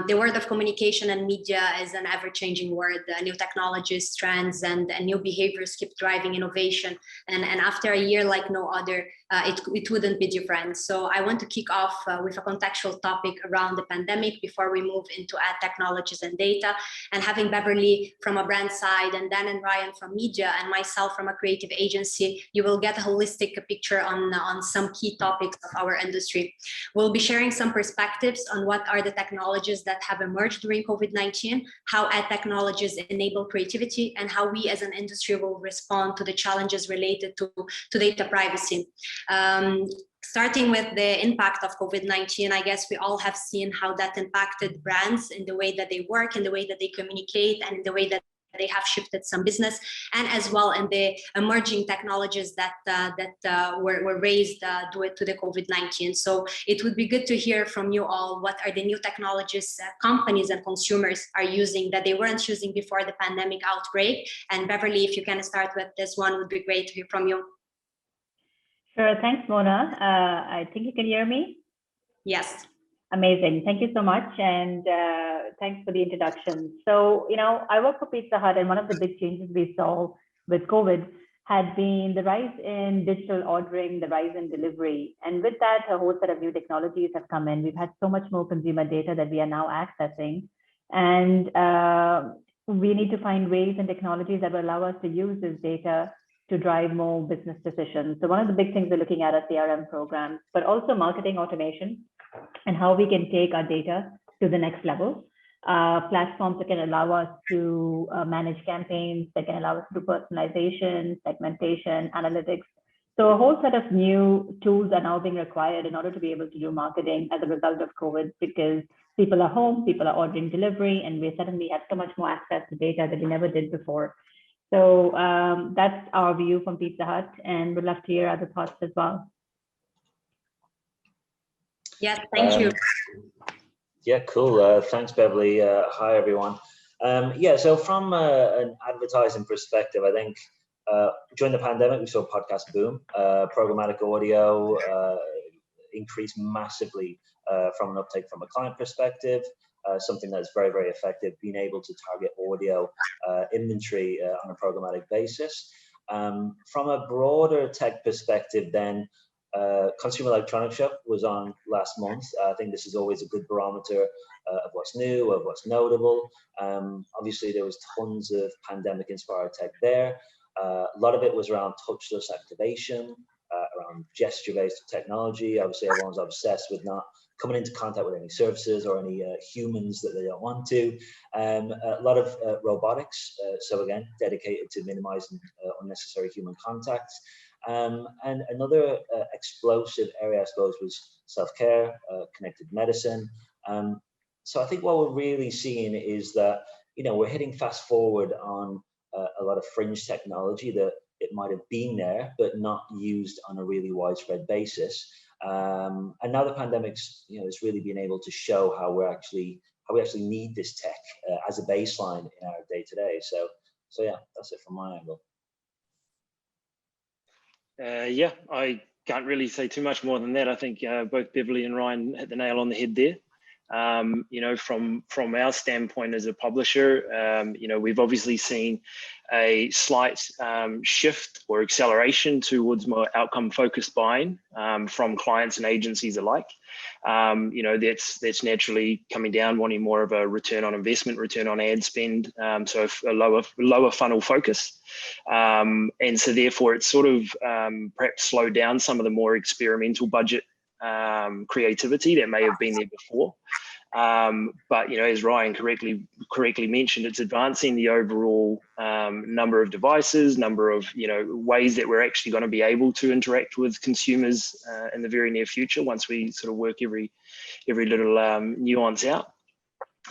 The world of communication and media is an ever-changing world. New technologies, trends, and new behaviors keep driving innovation. And after a year like no other, it wouldn't be different. So I want to kick off with a contextual topic around the pandemic before we move into ad technologies and data. And having Beverly from a brand side, and Dan and Ryan from media, and myself from a creative agency, you will get a holistic picture on some key topics of our industry. We'll be sharing some perspectives on what are the technologies that have emerged during COVID-19, how ad technologies enable creativity, and how we as an industry will respond to the challenges related to data privacy. Starting with the impact of COVID-19, I guess we all have seen how that impacted brands in the way that they work, in the way that they communicate, and in the way that they have shifted some business, and as well in the emerging technologies that were raised due to the COVID-19. So it would be good to hear from you all, what are the new technologies companies and consumers are using that they weren't using before the pandemic outbreak. And Beverly, if you can start with this one, would be great to hear from you. Sure, thanks, Mona. I think you can hear me? Yes. Amazing, thank you so much, and thanks for the introduction. So, I work for Pizza Hut, and one of the big changes we saw with COVID had been the rise in digital ordering, the rise in delivery. And with that, a whole set of new technologies have come in. We've had so much more consumer data that we are now accessing. And we need to find ways and technologies that will allow us to use this data to drive more business decisions. So one of the big things we're looking at are CRM programs, but also marketing automation, and how we can take our data to the next level. Platforms that can allow us to manage campaigns, that can allow us to do personalization, segmentation, analytics. So a whole set of new tools are now being required in order to be able to do marketing as a result of COVID, because people are home, people are ordering delivery, and we suddenly have so much more access to data that we never did before. So that's our view from Pizza Hut, and we'd love to hear other thoughts as well. Yes, thank you. Yeah, cool. Thanks, Beverly. Hi, everyone. Yeah, so from an advertising perspective, I think during the pandemic, we saw a podcast boom. Programmatic audio increased massively from an uptake from a client perspective. Something that's very, very effective, being able to target audio inventory on a programmatic basis. From a broader tech perspective then, Consumer Electronics Show was on last month. I think this is always a good barometer of what's new, of what's notable. Obviously, there was tons of pandemic-inspired tech there. A lot of it was around touchless activation, around gesture-based technology. Obviously, everyone's obsessed with not coming into contact with any services or any humans that they don't want to. A lot of robotics, so again, dedicated to minimizing unnecessary human contacts. And another explosive area, I suppose, was self-care, connected medicine. So I think what we're really seeing is that, we're hitting fast forward on a lot of fringe technology that it might have been there, but not used on a really widespread basis. And now the pandemic's, it's really been able to show how we actually need this tech as a baseline in our day-to-day. So yeah, that's it from my angle. Yeah, I can't really say too much more than that. I think both Beverly and Ryan hit the nail on the head there. You know, from our standpoint as a publisher, you know, we've obviously seen a slight shift or acceleration towards more outcome-focused buying from clients and agencies alike. You know, that's naturally coming down, wanting more of a return on investment, return on ad spend, so a lower funnel focus. And so therefore it's sort of perhaps slowed down some of the more experimental budget creativity that may have been there before. But, you know, as Ryan correctly mentioned, it's advancing the overall number of devices, number of, you know, ways that we're actually going to be able to interact with consumers in the very near future once we sort of work every little nuance out.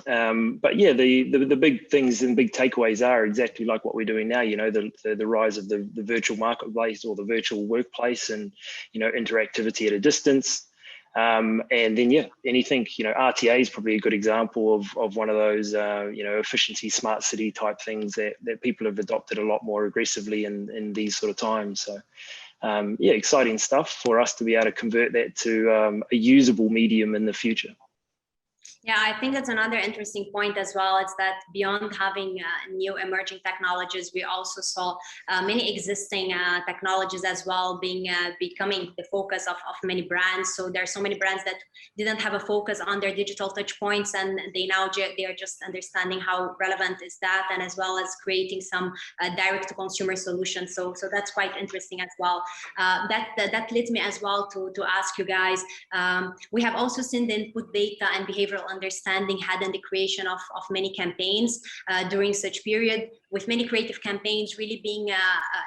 But yeah, the big things and big takeaways are exactly like what we're doing now. You know, the rise of the virtual marketplace or the virtual workplace, and, you know, interactivity at a distance. And then, yeah, anything, you know, RTA is probably a good example of one of those, you know, efficiency, smart city type things that people have adopted a lot more aggressively in these sort of times. So, yeah, exciting stuff for us to be able to convert that to a usable medium in the future. Yeah, I think that's another interesting point as well. It's that beyond having new emerging technologies, we also saw many existing technologies as well becoming the focus of many brands. So there are so many brands that didn't have a focus on their digital touch points, and they are just understanding how relevant is that, and as well as creating some direct to consumer solutions. So that's quite interesting as well. That leads me as well to ask you guys. We have also seen the input data and behavioral understanding had in the creation of many campaigns during such period, with many creative campaigns really being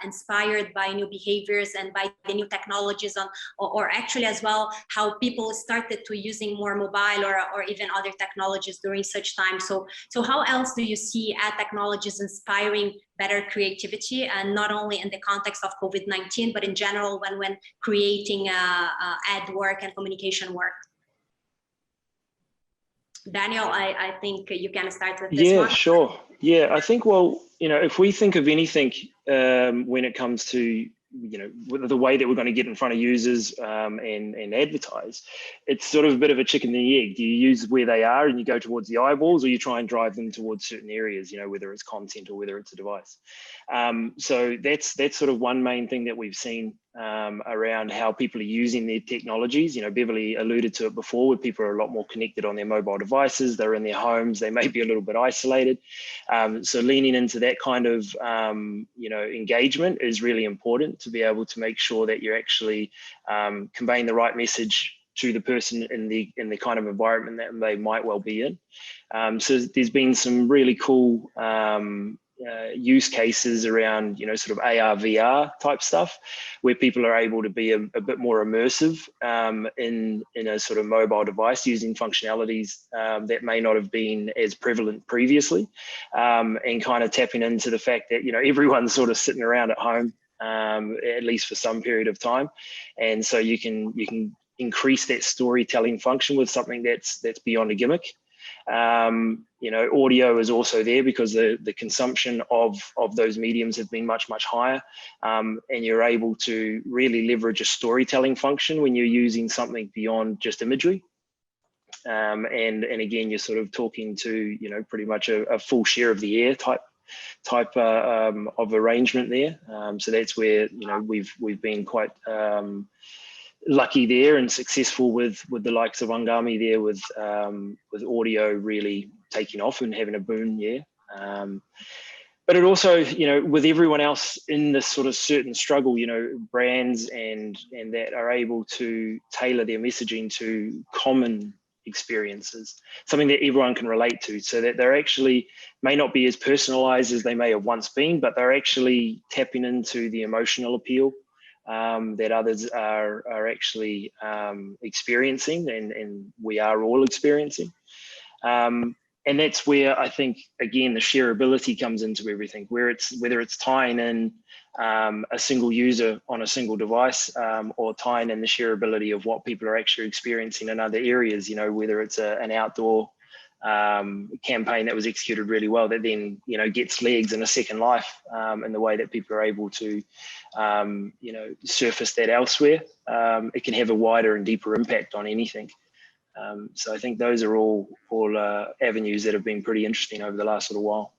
inspired by new behaviors and by the new technologies or actually as well how people started to using more mobile or even other technologies during such time. So how else do you see ad technologies inspiring better creativity, and not only in the context of COVID-19, but in general when creating ad work and communication work? Daniel, I think you can start with this one. Yeah, sure. Yeah, I think, well, you know, if we think of anything when it comes to, you know, the way that we're going to get in front of users and advertise, it's sort of a bit of a chicken and the egg. Do you use where they are and you go towards the eyeballs, or you try and drive them towards certain areas, you know, whether it's content or whether it's a device? So that's sort of one main thing that we've seen around how people are using their technologies. You know, Beverly alluded to it before, where people are a lot more connected on their mobile devices, they're in their homes, they may be a little bit isolated. So leaning into that kind of, you know, engagement is really important to be able to make sure that you're actually conveying the right message to the person in the kind of environment that they might well be in. So there's been some really cool use cases around, you know, sort of AR, VR type stuff, where people are able to be a bit more immersive in a sort of mobile device, using functionalities that may not have been as prevalent previously, and kind of tapping into the fact that, you know, everyone's sort of sitting around at home, at least for some period of time, and so you can increase that storytelling function with something that's beyond a gimmick. You know, audio is also there because the consumption of those mediums have been much higher, and you're able to really leverage a storytelling function when you're using something beyond just imagery. And again, you're sort of talking to, you know, pretty much a full share of the air type of arrangement there. So that's where, you know, we've been quite lucky there and successful with the likes of Ungami there, with audio really taking off and having a boom, yeah. But it also, you know, with everyone else in this sort of certain struggle, you know, brands and that are able to tailor their messaging to common experiences, something that everyone can relate to, so that they're actually may not be as personalized as they may have once been, but they're actually tapping into the emotional appeal that others are actually experiencing, and we are all experiencing. And that's where I think, again, the shareability comes into everything, whether it's tying in a single user on a single device, or tying in the shareability of what people are actually experiencing in other areas, you know, whether it's an outdoor campaign that was executed really well that then, you know, gets legs and a second life in the way that people are able to, you know, surface that elsewhere. It can have a wider and deeper impact on anything. So I think those are all avenues that have been pretty interesting over the last little while.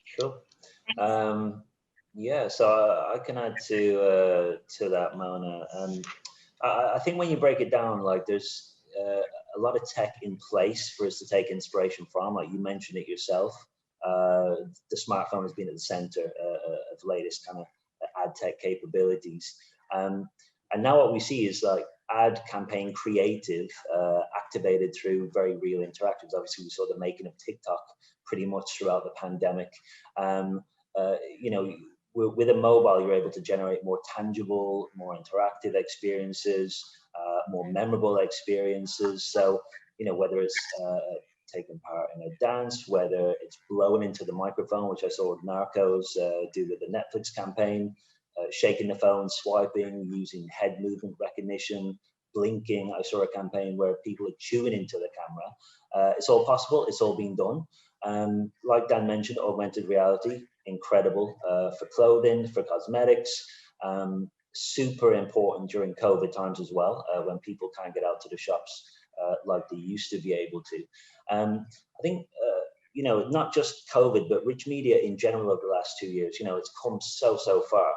Sure. Yeah, so I can add to that, Mona. I think when you break it down, like there's a lot of tech in place for us to take inspiration from. Like you mentioned it yourself, the smartphone has been at the center of the latest kind of ad tech capabilities. And now what we see is like ad campaign creative activated through very real interactions. Obviously, we saw the making of TikTok pretty much throughout the pandemic. You know, with a mobile, you're able to generate more tangible, more interactive experiences, more memorable experiences. So, you know, whether it's taking part in a dance, whether it's blowing into the microphone, which I saw with Narcos do with the Netflix campaign, shaking the phone, swiping, using head movement recognition, blinking. I saw a campaign where people are chewing into the camera. It's all possible. It's all being done. Like Dan mentioned, augmented reality, incredible for clothing, for cosmetics, super important during COVID times as well, when people can't get out to the shops like they used to be able to. I think, you know, not just COVID, but rich media in general over the last 2 years, you know, it's come so far.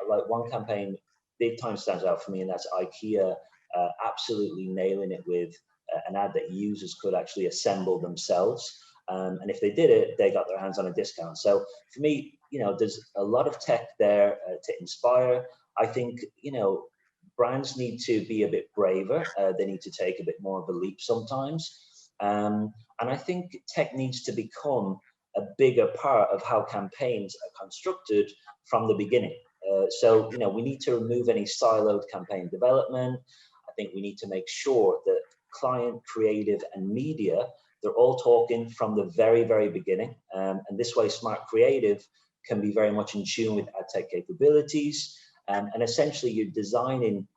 Like one campaign big time stands out for me, and that's IKEA absolutely nailing it with an ad that users could actually assemble themselves. And if they did it, they got their hands on a discount. So for me, you know, there's a lot of tech there to inspire. I think, you know, brands need to be a bit braver. They need to take a bit more of a leap sometimes. And I think tech needs to become a bigger part of how campaigns are constructed from the beginning. So, you know, we need to remove any siloed campaign development. I think we need to make sure that client, creative, and media, they're all talking from the very beginning. And this way, smart creative can be very much in tune with ad tech capabilities. And essentially, you're designing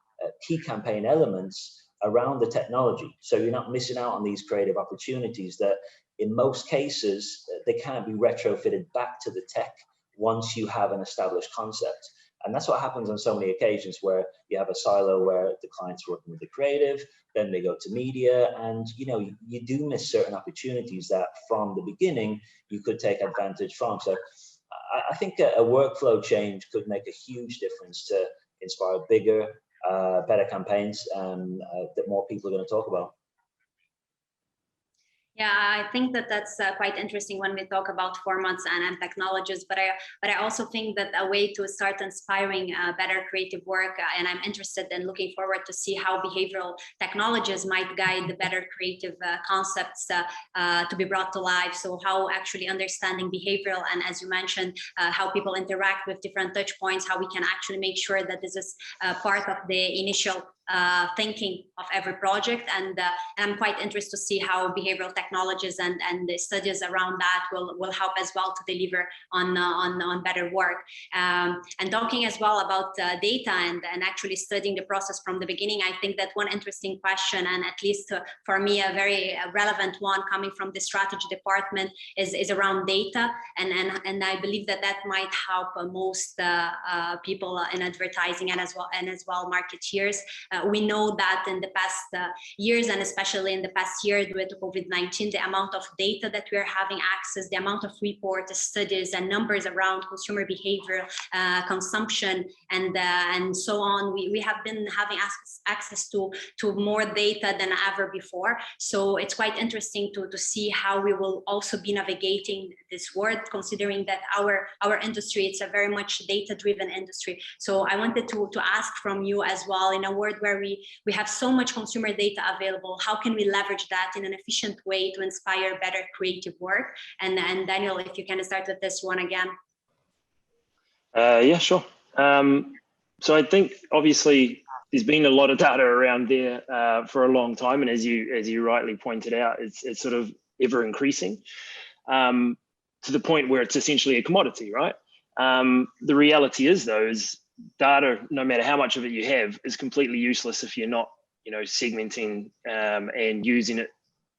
key campaign elements around the technology. So you're not missing out on these creative opportunities that in most cases, they can't be retrofitted back to the tech once you have an established concept. And that's what happens on so many occasions where you have a silo where the client's working with the creative, then they go to media, and you know, you do miss certain opportunities that from the beginning you could take advantage from. So I think a workflow change could make a huge difference to inspire bigger, better campaigns that more people are going to talk about. Yeah, I think that that's quite interesting when we talk about formats and technologies, but I also think that a way to start inspiring better creative work, and I'm interested in looking forward to see how behavioral technologies might guide the better creative concepts to be brought to life. So how actually understanding behavioral, and as you mentioned, how people interact with different touch points, how we can actually make sure that this is part of the initial thinking of every project, and I'm quite interested to see how behavioral technologies and the studies around that will help as well to deliver on better work. And talking as well about data and actually studying the process from the beginning, I think that one interesting question, and at least for me a very relevant one coming from the strategy department, is around data, and I believe that might help most people in advertising and as well marketeers. We know that in the past years, and especially in the past year with COVID-19, the amount of data that we are having access, the amount of reports, studies, and numbers around consumer behavior, consumption, and so on, we have been having access to more data than ever before. So it's quite interesting to see how we will also be navigating this world, considering that our industry, it's a very much data-driven industry. So I wanted to ask from you as well, in a world where we have so much consumer data available, how can we leverage that in an efficient way to inspire better creative work? And Daniel, if you can start with this one again. Yeah, sure. So I think obviously there's been a lot of data around there for a long time, and as you rightly pointed out, it's sort of ever increasing to the point where it's essentially a commodity, right? The reality is, though, is data, no matter how much of it you have, is completely useless if you're not segmenting and using it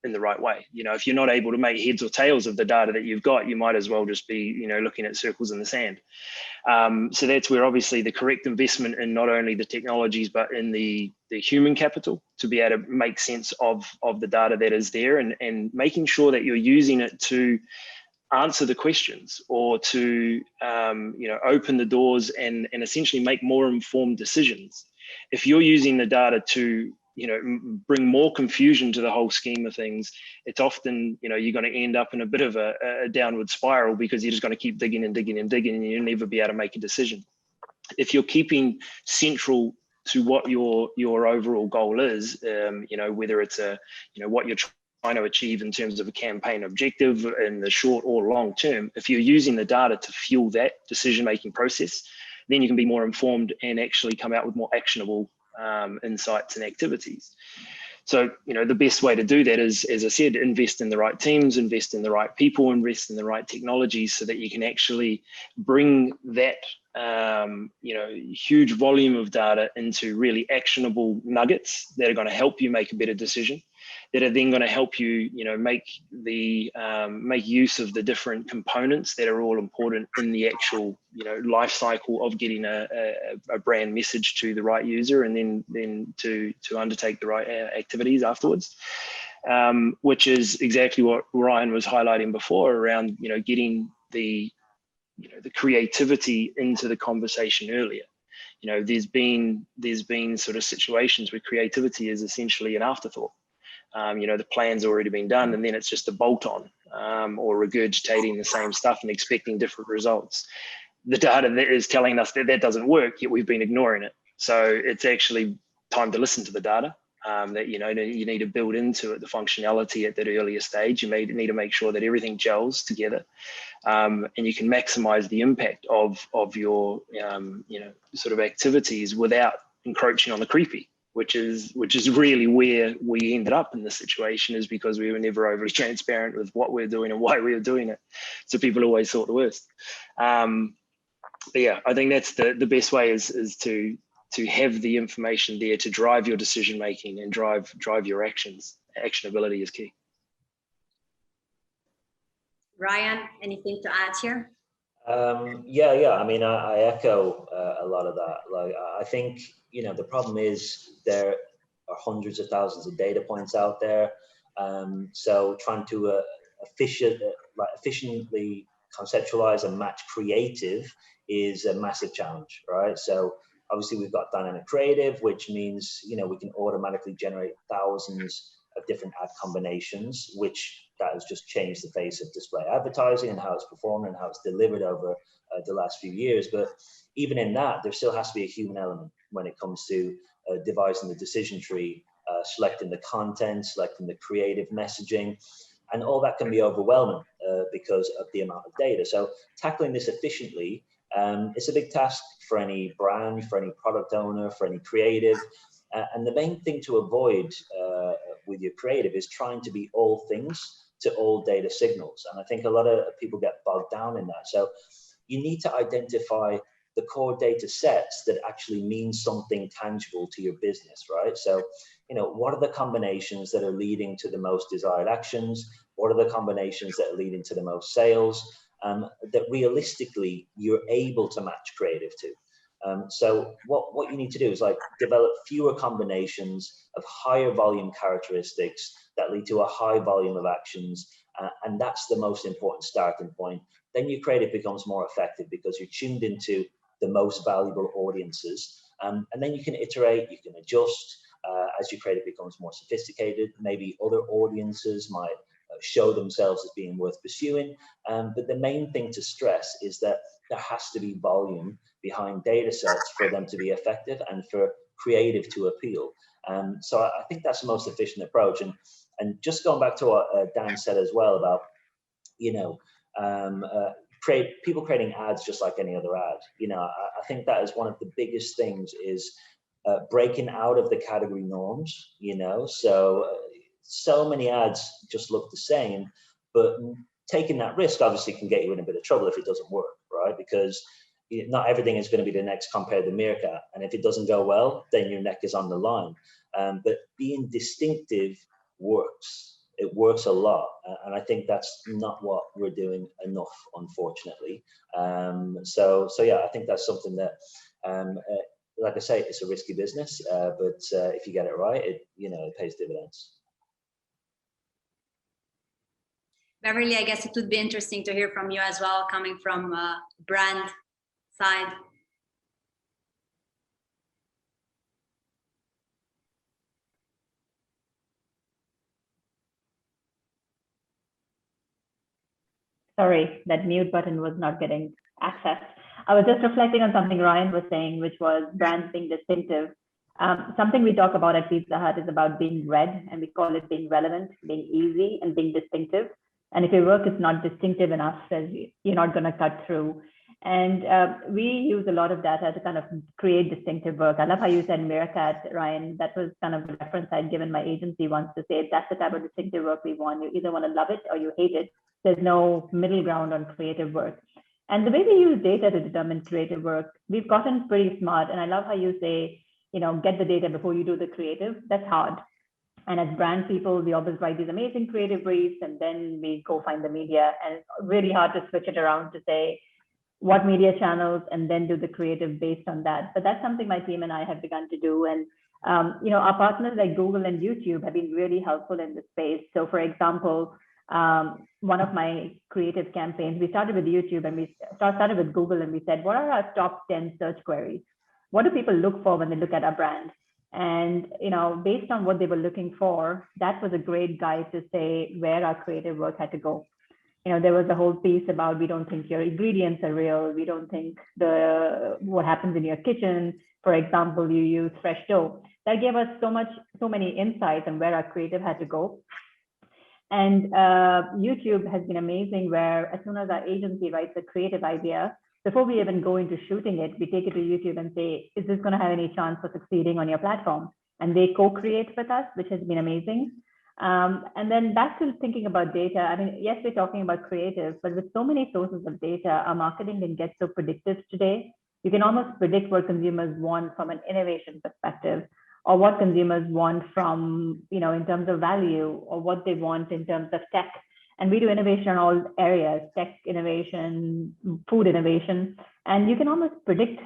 in the right way. If you're not able to make heads or tails of the data that you've got, you might as well just be, looking at circles in the sand. So that's where obviously the correct investment in not only the technologies, but in the human capital to be able to make sense of the data that is there, and making sure that you're using it to answer the questions, or to open the doors and essentially make more informed decisions. If you're using the data to bring more confusion to the whole scheme of things, it's often you're going to end up in a bit of a downward spiral, because you're just going to keep digging and digging and digging, and you'll never be able to make a decision. If you're keeping central to what your overall goal is, whether it's what you're trying to achieve in terms of a campaign objective in the short or long term, if you're using the data to fuel that decision-making process, then you can be more informed and actually come out with more actionable insights and activities. So, the best way to do that is, as I said, invest in the right teams, invest in the right people, invest in the right technologies, so that you can actually bring that, huge volume of data into really actionable nuggets that are going to help you make a better decision, that are then going to help you, make use of the different components that are all important in the actual, life cycle of getting a brand message to the right user, and then to undertake the right activities afterwards, which is exactly what Ryan was highlighting before around, getting the creativity into the conversation earlier. There's been sort of situations where creativity is essentially an afterthought. The plan's already been done, and then it's just a bolt-on, or regurgitating the same stuff and expecting different results. The data that is telling us that doesn't work, yet we've been ignoring it. So it's actually time to listen to the data. That you need to build into it the functionality at that earlier stage. You need to make sure that everything gels together, and you can maximize the impact of your sort of activities without encroaching on the creepy, which is really where we ended up in this situation, is because we were never overly transparent with what we're doing and why we were doing it. So people always thought the worst. But yeah, I think that's the best way is to have the information there to drive your decision making and drive your actions. Actionability is key. Ryan, anything to add here? Yeah. I mean, I echo a lot of that. Like, I think the problem is there are hundreds of thousands of data points out there. So trying to efficiently conceptualize and match creative is a massive challenge, right? So obviously we've got dynamic creative, which means, we can automatically generate thousands of different ad combinations, which that has just changed the face of display advertising and how it's performed and how it's delivered over the last few years. But even in that, there still has to be a human element when it comes to devising the decision tree, selecting the content, selecting the creative messaging, and all that can be overwhelming because of the amount of data. So tackling this efficiently, it's a big task for any brand, for any product owner, for any creative. And the main thing to avoid with your creative is trying to be all things to all data signals. And I think a lot of people get bogged down in that. So you need to identify the core data sets that actually mean something tangible to your business, right? So, what are the combinations that are leading to the most desired actions? What are the combinations that are leading to the most sales? That realistically you're able to match creative to. So what you need to do is develop fewer combinations of higher volume characteristics that lead to a high volume of actions. And that's the most important starting point. Then your creative becomes more effective because you're tuned into the most valuable audiences. And then you can iterate, you can adjust as your creative becomes more sophisticated. Maybe other audiences might show themselves as being worth pursuing. But the main thing to stress is that there has to be volume behind data sets for them to be effective and for creative to appeal. So I think that's the most efficient approach. And just going back to what Dan said as well about, people creating ads just like any other ad. I think that is one of the biggest things is breaking out of the category norms, so many ads just look the same, but taking that risk obviously can get you in a bit of trouble if it doesn't work, right? Because not everything is going to be the next Compare the Meerkat, and if it doesn't go well, then your neck is on the line. but being distinctive works. It works a lot, and I think that's not what we're doing enough, unfortunately. So yeah, I think that's something that, like I say, it's a risky business, but if you get it right, it pays dividends. Beverly, I guess it would be interesting to hear from you as well, coming from brand side. Sorry, that mute button was not getting access. I was just reflecting on something Ryan was saying, which was brands being distinctive. Something we talk about at Pizza Hut is about being read, and we call it being relevant, being easy, and being distinctive. And if your work is not distinctive enough, you're not going to cut through. And we use a lot of data to kind of create distinctive work. I love how you said Meerkat, Ryan. That was kind of the reference I'd given my agency once to say, that's the type of distinctive work we want. You either want to love it or you hate it. There's no middle ground on creative work. And the way we use data to determine creative work, we've gotten pretty smart. And I love how you say, get the data before you do the creative. That's hard. And as brand people, we always write these amazing creative briefs, and then we go find the media. And it's really hard to switch it around to say what media channels and then do the creative based on that. But that's something my team and I have begun to do. And our partners like Google and YouTube have been really helpful in this space. So for example, one of my creative campaigns, we started with YouTube and we started with Google, and we said, what are our top 10 search queries? What do people look for when they look at our brand? And based on what they were looking for, that was a great guide to say where our creative work had to go. There was a whole piece about, we don't think your ingredients are real. We don't think what happens in your kitchen. For example, you use fresh dough. That gave us so many insights on where our creative had to go. And YouTube has been amazing, where as soon as our agency writes a creative idea, before we even go into shooting it, we take it to YouTube and say, is this going to have any chance for succeeding on your platform? And they co-create with us, which has been amazing. And then back to thinking about data. I mean, yes, we're talking about creative, but with so many sources of data, our marketing can get so predictive today. You can almost predict what consumers want from an innovation perspective, or what consumers want from, in terms of value, or what they want in terms of tech. And we do innovation in all areas, tech innovation, food innovation, and you can almost predict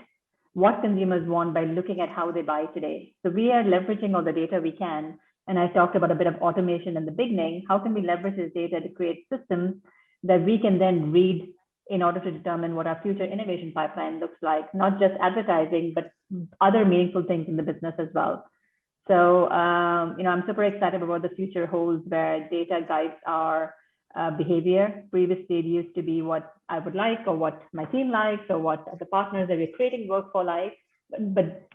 what consumers want by looking at how they buy today. So we are leveraging all the data we can. And I talked about a bit of automation in the beginning. How can we leverage this data to create systems that we can then read in order to determine what our future innovation pipeline looks like, not just advertising, but other meaningful things in the business as well. So, I'm super excited about what the future holds, where data guides our behavior. Previously, it used to be what I would like, or what my team likes, or what the partners that we're creating work for like. But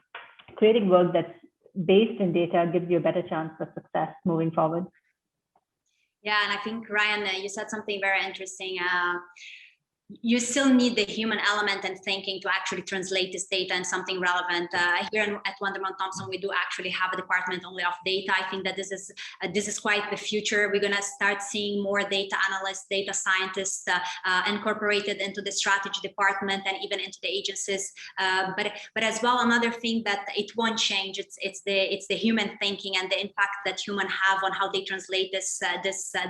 creating work that's based in data gives you a better chance for success moving forward. Yeah, and I think, Ryan, you said something very interesting. You still need the human element and thinking to actually translate this data into something relevant. Here at Wunderman Thompson, we do actually have a department only of data. I think that this is quite the future. We're gonna start seeing more data analysts, data scientists incorporated into the strategy department and even into the agencies. But as well, another thing that it won't change. It's the human thinking and the impact that humans have on how they translate this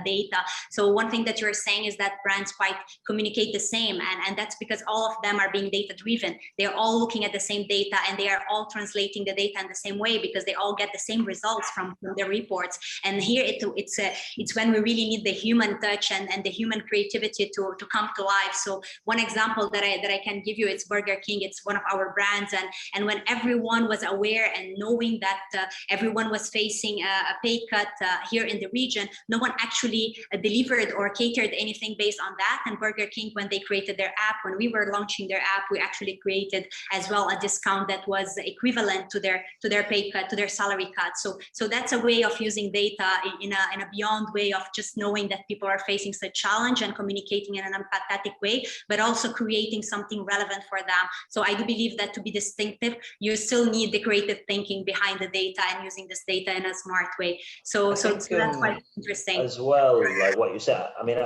data. So one thing that you're saying is that brands quite communicate the same, and that's because all of them are being data driven. They're all looking at the same data, and they are all translating the data in the same way, because they all get the same results from their reports. And here it's when we really need the human touch and the human creativity to come to life. So one example that I can give you, it's Burger King. It's one of our brands, and when everyone was aware and knowing that everyone was facing a pay cut here in the region, no one actually delivered or catered anything based on that. And Burger King, when they created their app, when we were launching their app, we actually created as well a discount that was equivalent to their pay cut, to their salary cut. So that's a way of using data in a beyond way of just knowing that people are facing such challenge and communicating in an empathetic way, but also creating something relevant for them. So I do believe that to be distinctive, you still need the creative thinking behind the data and using this data in a smart way. So that's quite interesting as well. Like what you said, I mean,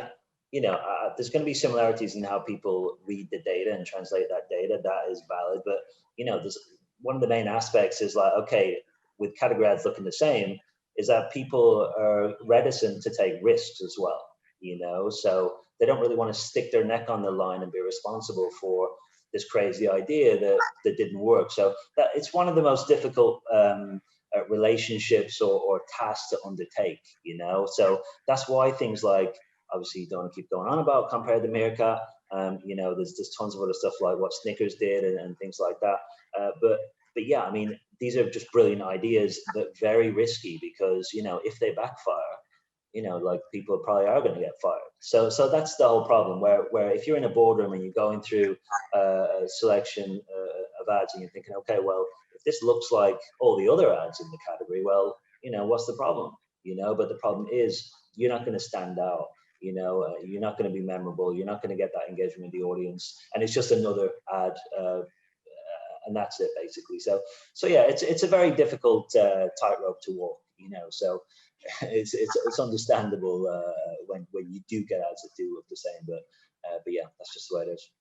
there's going to be similarities in how people read the data and translate that data. That is valid, but there's one of the main aspects is like, okay, with category ads looking the same is that people are reticent to take risks as well, you know, so they don't really want to stick their neck on the line and be responsible for this crazy idea that didn't work. So that it's one of the most difficult relationships or tasks to undertake, you know, so that's why things like, obviously you don't want to keep going on about Compare the Meerkat, you know, there's tons of other stuff like what Snickers did and things like that, but yeah, I mean, these are just brilliant ideas, but very risky because, you know, if they backfire, you know, like people probably are going to get fired. So that's the whole problem where if you're in a boardroom and you're going through a selection of ads and you're thinking, okay, well, if this looks like all the other ads in the category, well, you know, what's the problem? You know, but the problem is you're not going to stand out. You know, you're not going to be memorable. You're not going to get that engagement with the audience. And it's just another ad. And that's it basically. So yeah, it's a very difficult tightrope to walk, you know, so it's understandable when you do get ads that do look the same, but yeah, that's just the way it is.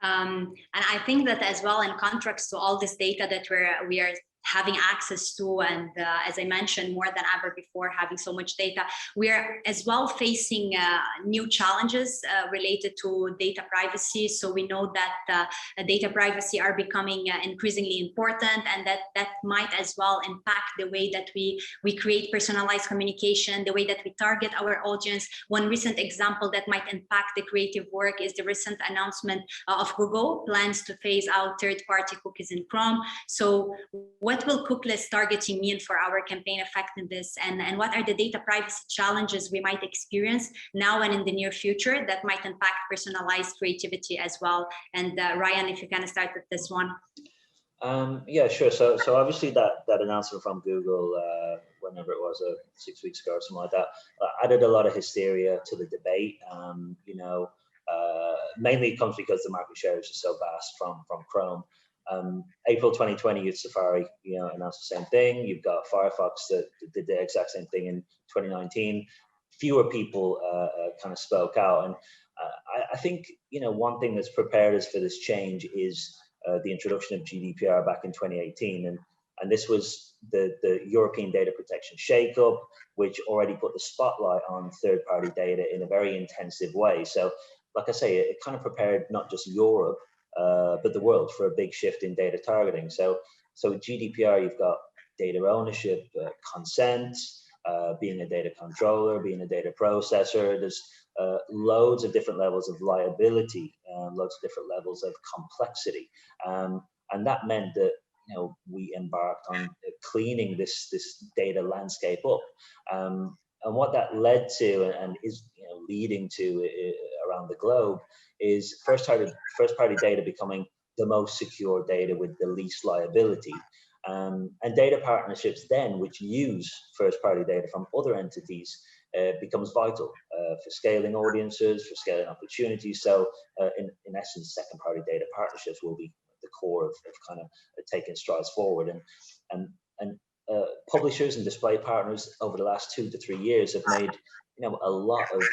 And I think that as well, in contrast to all this data that we are having access to, and as I mentioned, more than ever before, having so much data, we are as well facing new challenges related to data privacy. So we know that data privacy are becoming increasingly important, and that might as well impact the way that we create personalized communication, the way that we target our audience. One recent example that might impact the creative work is the recent announcement of Google plans to phase out third-party cookies in Chrome. So what will cookieless targeting mean for our campaign effectiveness, and what are the data privacy challenges we might experience now and in the near future that might impact personalized creativity as well? And Ryan, if you can start with this one. Yeah, sure. So obviously that announcement from Google, whenever it was, 6 weeks ago or something like that, added a lot of hysteria to the debate. You know, mainly it comes because the market share is just so vast from Chrome. April 2020, with Safari, you know, announced the same thing. You've got Firefox that did the exact same thing in 2019. Fewer people kind of spoke out, and I think, you know, one thing that's prepared us for this change is the introduction of GDPR back in 2018, and this was the European data protection shakeup, which already put the spotlight on third-party data in a very intensive way. So, like I say, it kind of prepared not just Europe, but the world for a big shift in data targeting. So with GDPR, you've got data ownership, consent, being a data controller, being a data processor. There's loads of different levels of liability, loads of different levels of complexity. And that meant that, you know, we embarked on cleaning this data landscape up. And what that led to, and is, you know, leading to around the globe, is first-party data becoming the most secure data with the least liability. And data partnerships then, which use first-party data from other entities, becomes vital for scaling audiences, for scaling opportunities. So in essence, second-party data partnerships will be the core of kind of taking strides forward. And publishers and display partners over the last 2 to 3 years have made, you know, a lot of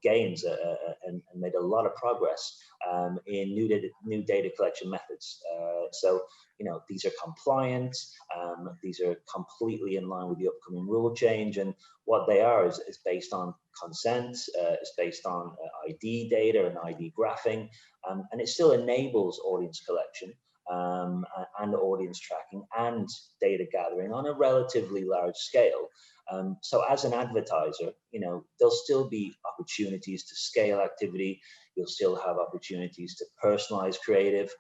gains and made a lot of progress in new data collection methods. So, you know, these are compliant, these are completely in line with the upcoming rule change, and what they are is based on consent, it's based on ID data and ID graphing, and it still enables audience collection and audience tracking and data gathering on a relatively large scale. So as an advertiser, you know, there'll still be opportunities to scale activity. You'll still have opportunities to personalize creative,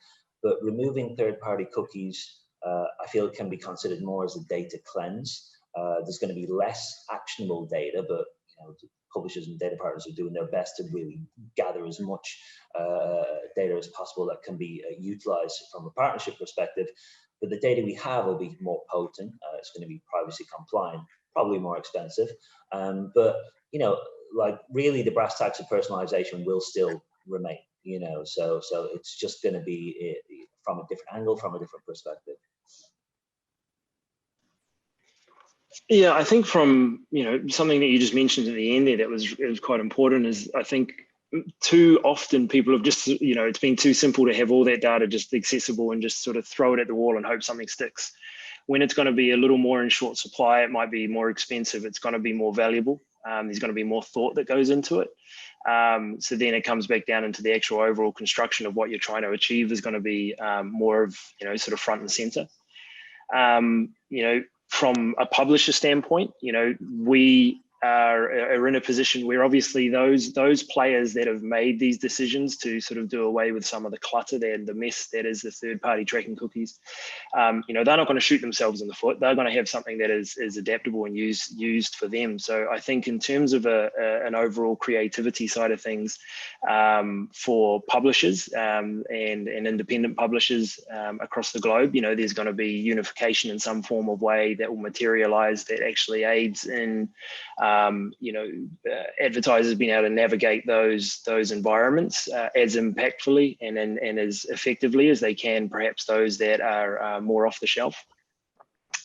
but removing third-party cookies, I feel it can be considered more as a data cleanse. There's going to be less actionable data, but, you know, publishers and data partners are doing their best to really gather as much data as possible that can be utilized from a partnership perspective. But the data we have will be more potent. It's going to be privacy compliant, probably more expensive. But, you know, like really the brass tacks of personalization will still remain, you know, so it's just going to be from a different angle, from a different perspective. Yeah, I think from, you know, something that you just mentioned at the end there that was quite important is, I think too often people have just, you know, it's been too simple to have all that data just accessible and just sort of throw it at the wall and hope something sticks. when it's going to be a little more in short supply, it might be more expensive, it's going to be more valuable. There's going to be more thought that goes into it. So then it comes back down into the actual overall construction of what you're trying to achieve is going to be more of, sort of front and center. From a publisher standpoint, we are in a position where obviously those players that have made these decisions to sort of do away with some of the clutter there and the mess that is the third-party tracking cookies, they're not going to shoot themselves in the foot. They're going to have something that is adaptable and used for them. So I think in terms of an overall creativity side of things, for publishers and independent publishers across the globe, there's going to be unification in some form of way that will materialize that actually aids in advertisers being able to navigate those environments as impactfully and as effectively as they can, perhaps those that are more off the shelf.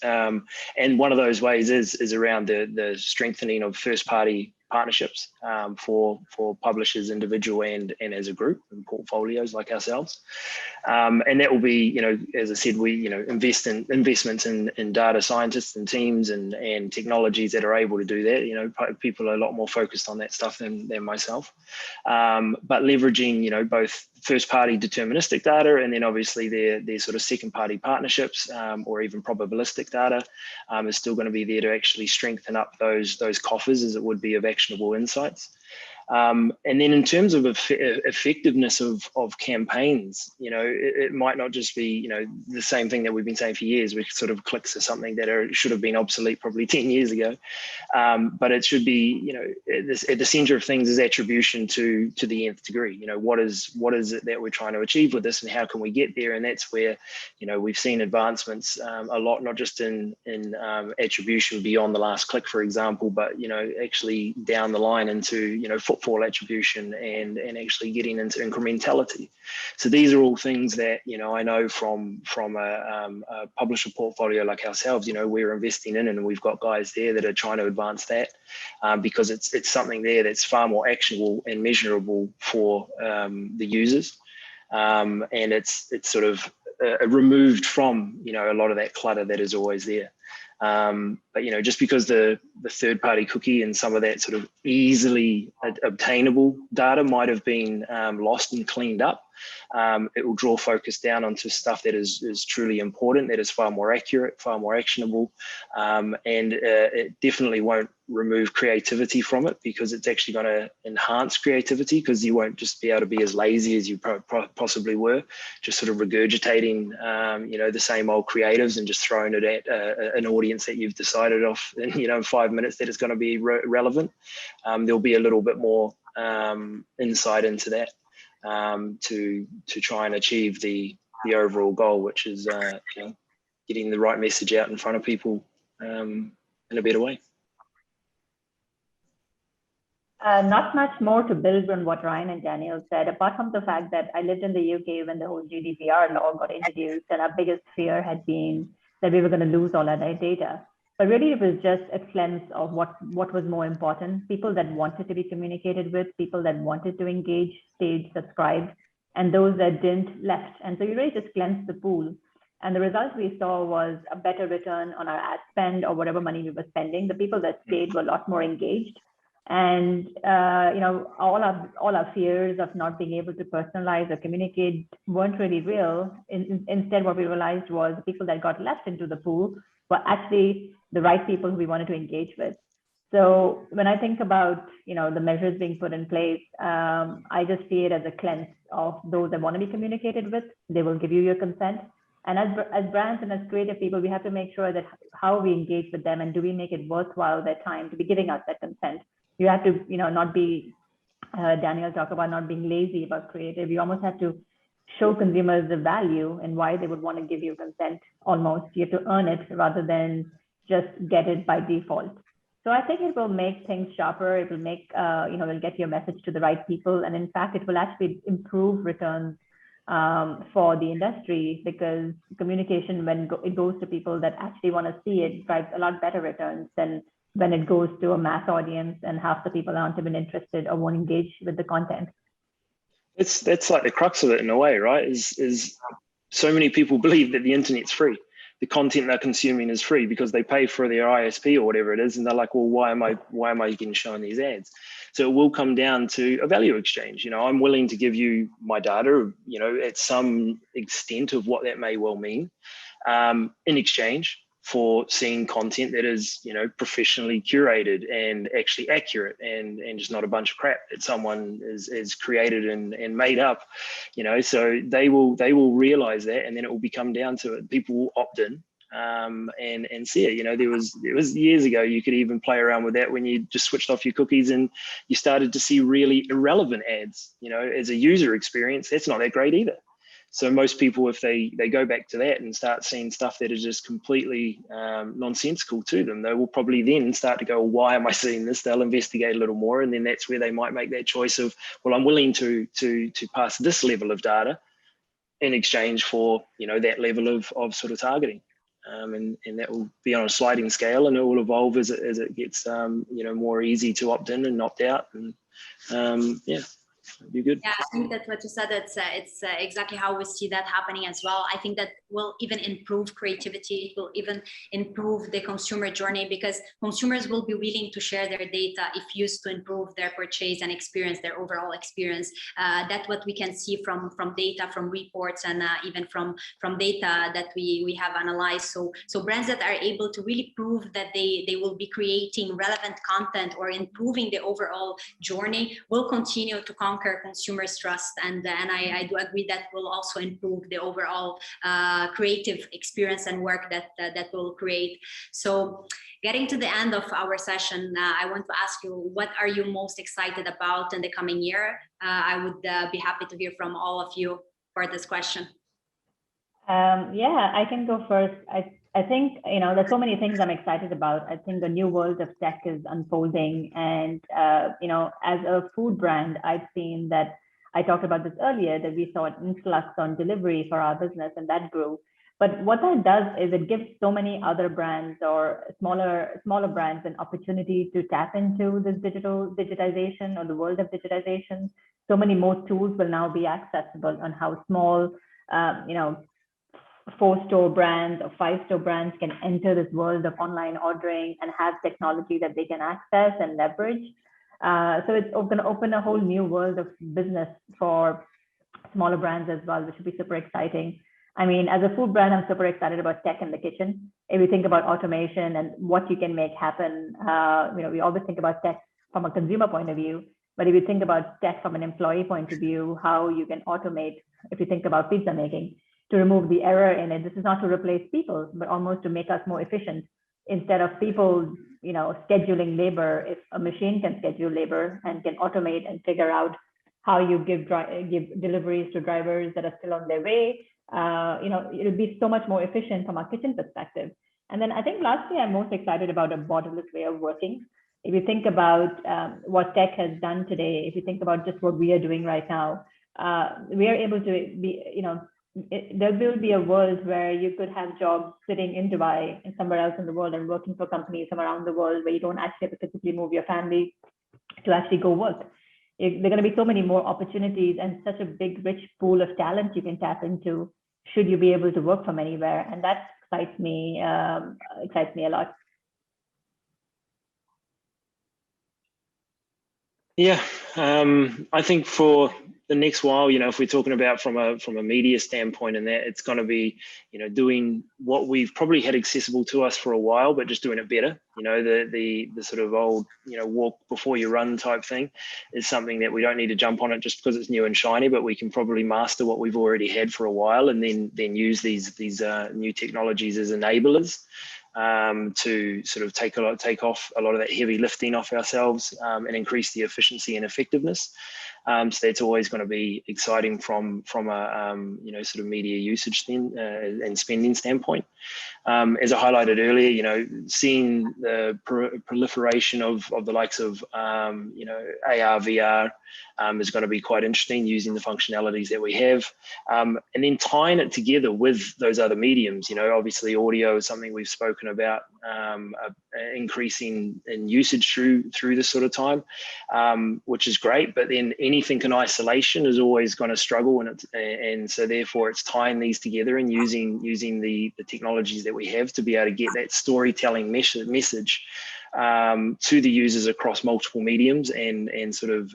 And one of those ways is around the strengthening of first-party partnerships for publishers, individual and as a group, and portfolios like ourselves. And that will be, as I said, we investments in data scientists and teams and technologies that are able to do that. People are a lot more focused on that stuff than myself. But leveraging, both first-party deterministic data and then obviously their sort of second-party partnerships or even probabilistic data is still going to be there to actually strengthen up those coffers as it would be of actionable insights. And then in terms of effectiveness of campaigns, it might not just be, the same thing that we've been saying for years, which sort of clicks are something that should have been obsolete probably 10 years ago. But it should be, at the center of things is attribution to the nth degree. What is it that we're trying to achieve with this and how can we get there? And that's where, we've seen advancements a lot, not just in attribution beyond the last click, for example, but, actually down the line into, footfall attribution and actually getting into incrementality. So these are all things that, I know from a publisher portfolio like ourselves, we're investing in, and we've got guys there that are trying to advance that because it's something there that's far more actionable and measurable for the users. And it's sort of removed from, a lot of that clutter that is always there. But just because the third-party cookie and some of that sort of easily obtainable data might have been lost and cleaned up, it will draw focus down onto stuff that is truly important, that is far more accurate, far more actionable, and it definitely won't remove creativity from it, because it's actually going to enhance creativity, because you won't just be able to be as lazy as you possibly were, just sort of regurgitating the same old creatives and just throwing it at an audience that you've decided off in 5 minutes that is going to be relevant. There'll be a little bit more insight into that to try and achieve the overall goal, which is getting the right message out in front of people in a better way. Not much more to build on what Ryan and Daniel said, apart from the fact that I lived in the UK when the whole Gdpr law got introduced, and our biggest fear had been that we were going to lose all our data. But really, it was just a cleanse of what was more important. People that wanted to be communicated with, people that wanted to engage, stayed, subscribed, and those that didn't left. And so you really just cleansed the pool. And the result we saw was a better return on our ad spend or whatever money we were spending. The people that stayed were a lot more engaged. And all our fears of not being able to personalize or communicate weren't really real. Instead, what we realized was the people that got left into the pool were actually the right people who we wanted to engage with. So when I think about the measures being put in place, I just see it as a cleanse of those that want to be communicated with. They will give you your consent. And as brands and as creative people, we have to make sure that how we engage with them, and do we make it worthwhile their time to be giving us that consent. You have to, not be, Daniel talked about not being lazy about creative. You almost have to show consumers the value and why they would want to give you consent almost. You have to earn it rather than just get it by default. So I think it will make things sharper. It will make, will get your message to the right people. And in fact, it will actually improve returns for the industry, because communication, when it goes to people that actually want to see it, drives a lot better returns than when it goes to a mass audience and half the people aren't even interested or won't engage with the content. That's like the crux of it in a way, right? Is so many people believe that the internet's free. the content they're consuming is free because they pay for their ISP or whatever it is, and they're like, well, why am I getting shown these ads? So it will come down to a value exchange. You know, I'm willing to give you my data, you know, at some extent of what that may well mean, in exchange for seeing content that is, you know, professionally curated and actually accurate and just not a bunch of crap that someone is created and made up, you know. So they will realize that, and then it will become down to it. People will opt in and see it. You know, there was years ago, you could even play around with that when you just switched off your cookies and you started to see really irrelevant ads. You know, as a user experience, that's not that great either. So most people, if they go back to that and start seeing stuff that is just completely nonsensical to them, they will probably then start to go, well, why am I seeing this? They'll investigate a little more, and then that's where they might make that choice of, well, I'm willing to pass this level of data in exchange for, you know, that level of sort of targeting. And that will be on a sliding scale, and it will evolve as it gets you know, more easy to opt in and opt out, and yeah. Be good. Yeah, I think that's what you said. It's exactly how we see that happening as well. I think that will even improve creativity. It will even improve the consumer journey, because consumers will be willing to share their data if used to improve their purchase and experience, their overall experience. That's what we can see from data, from reports, and even from data that we have analyzed. So brands that are able to really prove that they will be creating relevant content or improving the overall journey will continue to conquer consumers' trust, and I do agree that will also improve the overall creative experience and work that will create. So getting to the end of our session, I want to ask you, what are you most excited about in the coming year? I would be happy to hear from all of you for this question. Yeah, I can go first. I think, you know, there's so many things I'm excited about. I think the new world of tech is unfolding, and you know, as a food brand, I've seen that. I talked about this earlier, that we saw an influx on delivery for our business, and that grew. But what that does is it gives so many other brands or smaller brands an opportunity to tap into this digitization or the world of digitization. So many more tools will now be accessible on how small, you know, 4-store brands or 5-store brands can enter this world of online ordering and have technology that they can access and leverage. So it's going to open a whole new world of business for smaller brands as well, which would be super exciting. I mean, as a food brand, I'm super excited about tech in the kitchen. If you think about automation and what you can make happen, you know, we always think about tech from a consumer point of view, but if you think about tech from an employee point of view, how you can automate, if you think about pizza making, to remove the error in it. This is not to replace people, but almost to make us more efficient. Instead of people, you know, scheduling labor, if a machine can schedule labor and can automate and figure out how you give deliveries to drivers that are still on their way, you know, it'll be so much more efficient from a kitchen perspective. And then I think lastly, I'm most excited about a borderless way of working. If you think about what tech has done today, if you think about just what we are doing right now, we are able to be, you know, there will be a world where you could have jobs sitting in Dubai and somewhere else in the world and working for companies from around the world where you don't actually have to physically move your family to actually go work. There are going to be so many more opportunities and such a big, rich pool of talent you can tap into should you be able to work from anywhere. And that excites me a lot. Yeah, I think for the next while, you know, if we're talking about from a media standpoint, and that it's going to be, you know, doing what we've probably had accessible to us for a while, but just doing it better. You know, the sort of old, you know, walk before you run type thing is something that we don't need to jump on it just because it's new and shiny, but we can probably master what we've already had for a while, and then use these new technologies as enablers to sort of take off a lot of that heavy lifting off ourselves and increase the efficiency and effectiveness. So that's always going to be exciting from a you know, sort of media usage and spending standpoint. As I highlighted earlier, you know, seeing the proliferation of the likes of you know, AR, VR is going to be quite interesting, using the functionalities that we have, and then tying it together with those other mediums. You know, obviously audio is something we've spoken about, increasing in usage through this sort of time, which is great, but then anything in isolation is always going to struggle, and so therefore it's tying these together and using the technologies that that we have to be able to get that storytelling message to the users across multiple mediums and sort of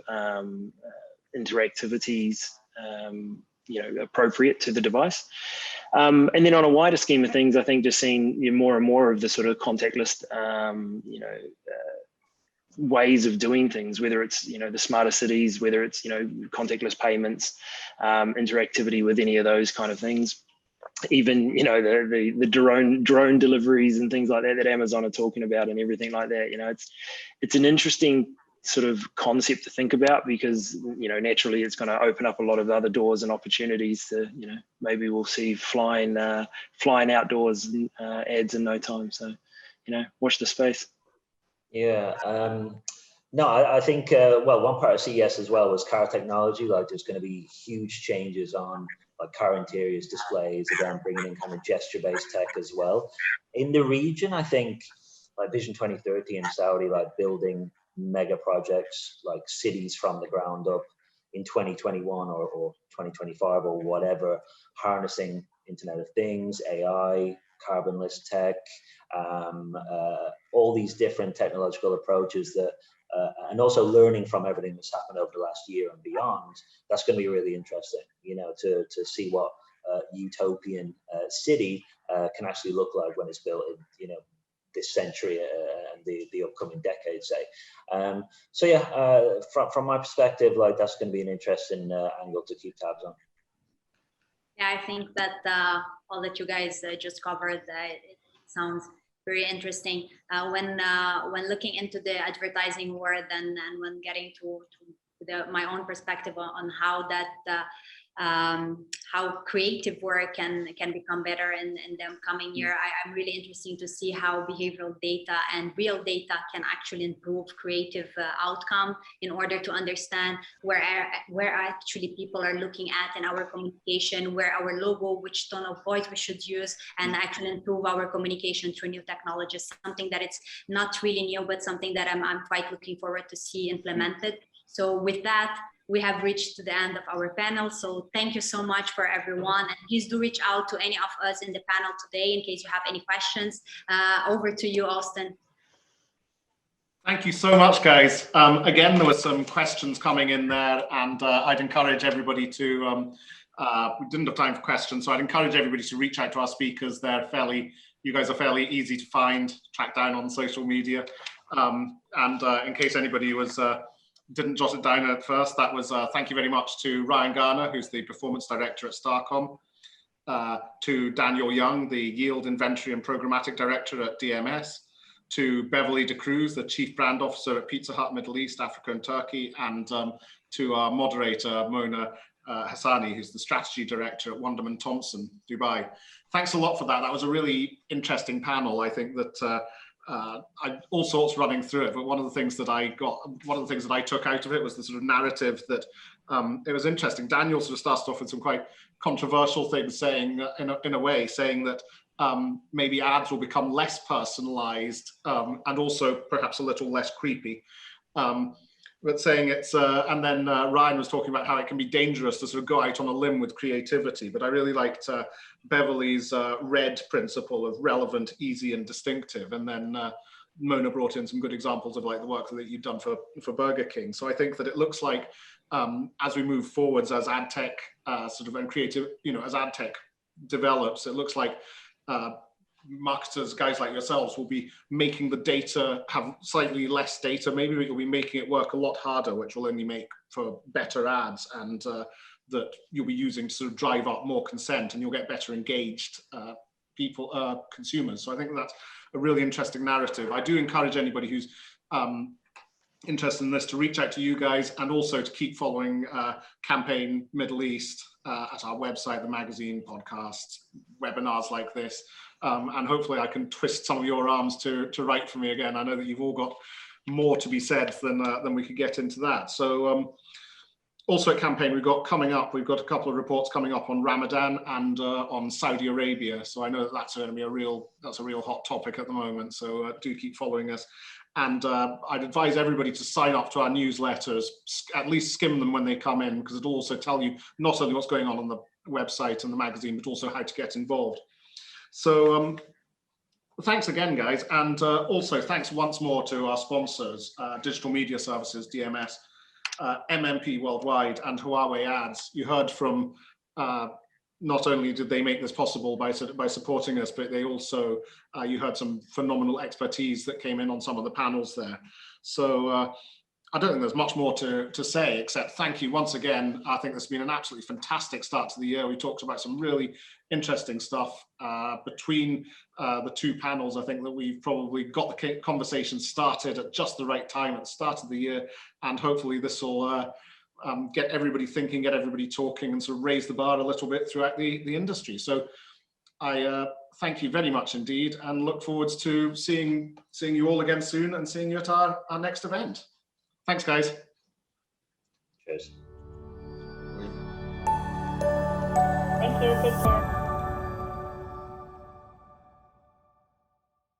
interactivities, appropriate to the device. And then on a wider scheme of things, I think just seeing more and more of the sort of contactless, ways of doing things, whether it's, the smarter cities, whether it's, contactless payments, interactivity with any of those kind of things. Even, the drone deliveries and things like that Amazon are talking about and everything like that. It's an interesting sort of concept to think about, because naturally it's going to open up a lot of other doors and opportunities to maybe we'll see flying outdoors ads in no time. So watch the space. Yeah. No, I think well, one part of CES as well was car technology. Like there's going to be huge changes on like car interiors, displays, again bringing in kind of gesture-based tech as well. In the region, I think like Vision 2030 in Saudi, like building mega projects like cities from the ground up in 2021 or 2025 or whatever, harnessing Internet of Things, AI, carbonless tech, all these different technological approaches that, and also learning from everything that's happened over the last year and beyond. That's going to be really interesting, to see what utopian city can actually look like when it's built in, this century and the upcoming decade, say. So yeah, from my perspective, like that's going to be an interesting angle to keep tabs on. Yeah, I think that all that you guys just covered, it sounds very interesting. When looking into the advertising world and when getting to my own perspective on how that how creative work can become better in the coming year, I'm really interested to see how behavioral data and real data can actually improve creative outcome in order to understand where actually people are looking at in our communication, where our logo, which tone of voice we should use, and actually improve our communication through new technologies. Something that it's not really new, but something that I'm quite looking forward to see implemented. So with that, we have reached to the end of our panel. So thank you so much for everyone. And please do reach out to any of us in the panel today in case you have any questions. Over to you, Austin. Thank you so much, guys. Again, there were some questions coming in there, and I'd encourage everybody to, we didn't have time for questions, so I'd encourage everybody to reach out to our speakers. You guys are fairly easy to find, track down on social media. In case anybody didn't jot it down at first, that was thank you very much to Ryan Garner, who's the Performance Director at Starcom, to Daniel Young, the Yield Inventory and Programmatic Director at DMS, to Beverly De Cruz, the Chief Brand Officer at Pizza Hut Middle East, Africa and Turkey, and to our moderator, Mona Hassani, who's the Strategy Director at Wunderman Thompson, Dubai. Thanks a lot for that. That was a really interesting panel. I think that all sorts running through it, but one of the things that I took out of it was the sort of narrative that it was interesting. Daniel sort of started off with some quite controversial things, saying in a way that maybe ads will become less personalized and also perhaps a little less creepy. But saying it's, and then Ryan was talking about how it can be dangerous to sort of go out on a limb with creativity. But I really liked Beverly's RED principle of relevant, easy, and distinctive. And then Mona brought in some good examples of like the work that you've done for Burger King. So I think that it looks like as we move forwards, as Adtech sort of and creative, as Adtech develops, it looks like marketers, guys like yourselves, will be making the data have slightly less data. Maybe you'll be making it work a lot harder, which will only make for better ads, and that you'll be using to sort of drive up more consent, and you'll get better engaged consumers. So I think that's a really interesting narrative. I do encourage anybody who's interested in this to reach out to you guys, and also to keep following Campaign Middle East at our website, the magazine, podcasts, webinars like this. And hopefully I can twist some of your arms to write for me again. I know that you've all got more to be said than we could get into that. So also at Campaign, we've got a couple of reports coming up on Ramadan and on Saudi Arabia. So I know that that's going to be a real hot topic at the moment. So do keep following us. And I'd advise everybody to sign up to our newsletters, at least skim them when they come in, because it'll also tell you not only what's going on the website and the magazine, but also how to get involved. So Well, thanks again, guys. And also thanks once more to our sponsors, Digital Media Services, DMS, MMP Worldwide, and Huawei Ads. You heard from, not only did they make this possible by supporting us, but they also, you heard some phenomenal expertise that came in on some of the panels there. So I don't think there's much more to say, except thank you once again. I think this has been an absolutely fantastic start to the year. We talked about some really interesting stuff between the two panels. I think that we've probably got the conversation started at just the right time at the start of the year, and hopefully this will get everybody thinking, get everybody talking, and sort of raise the bar a little bit throughout the industry. So I thank you very much indeed, and look forward to seeing you all again soon and seeing you at our next event. Thanks, guys. Cheers. Thank you. Take care.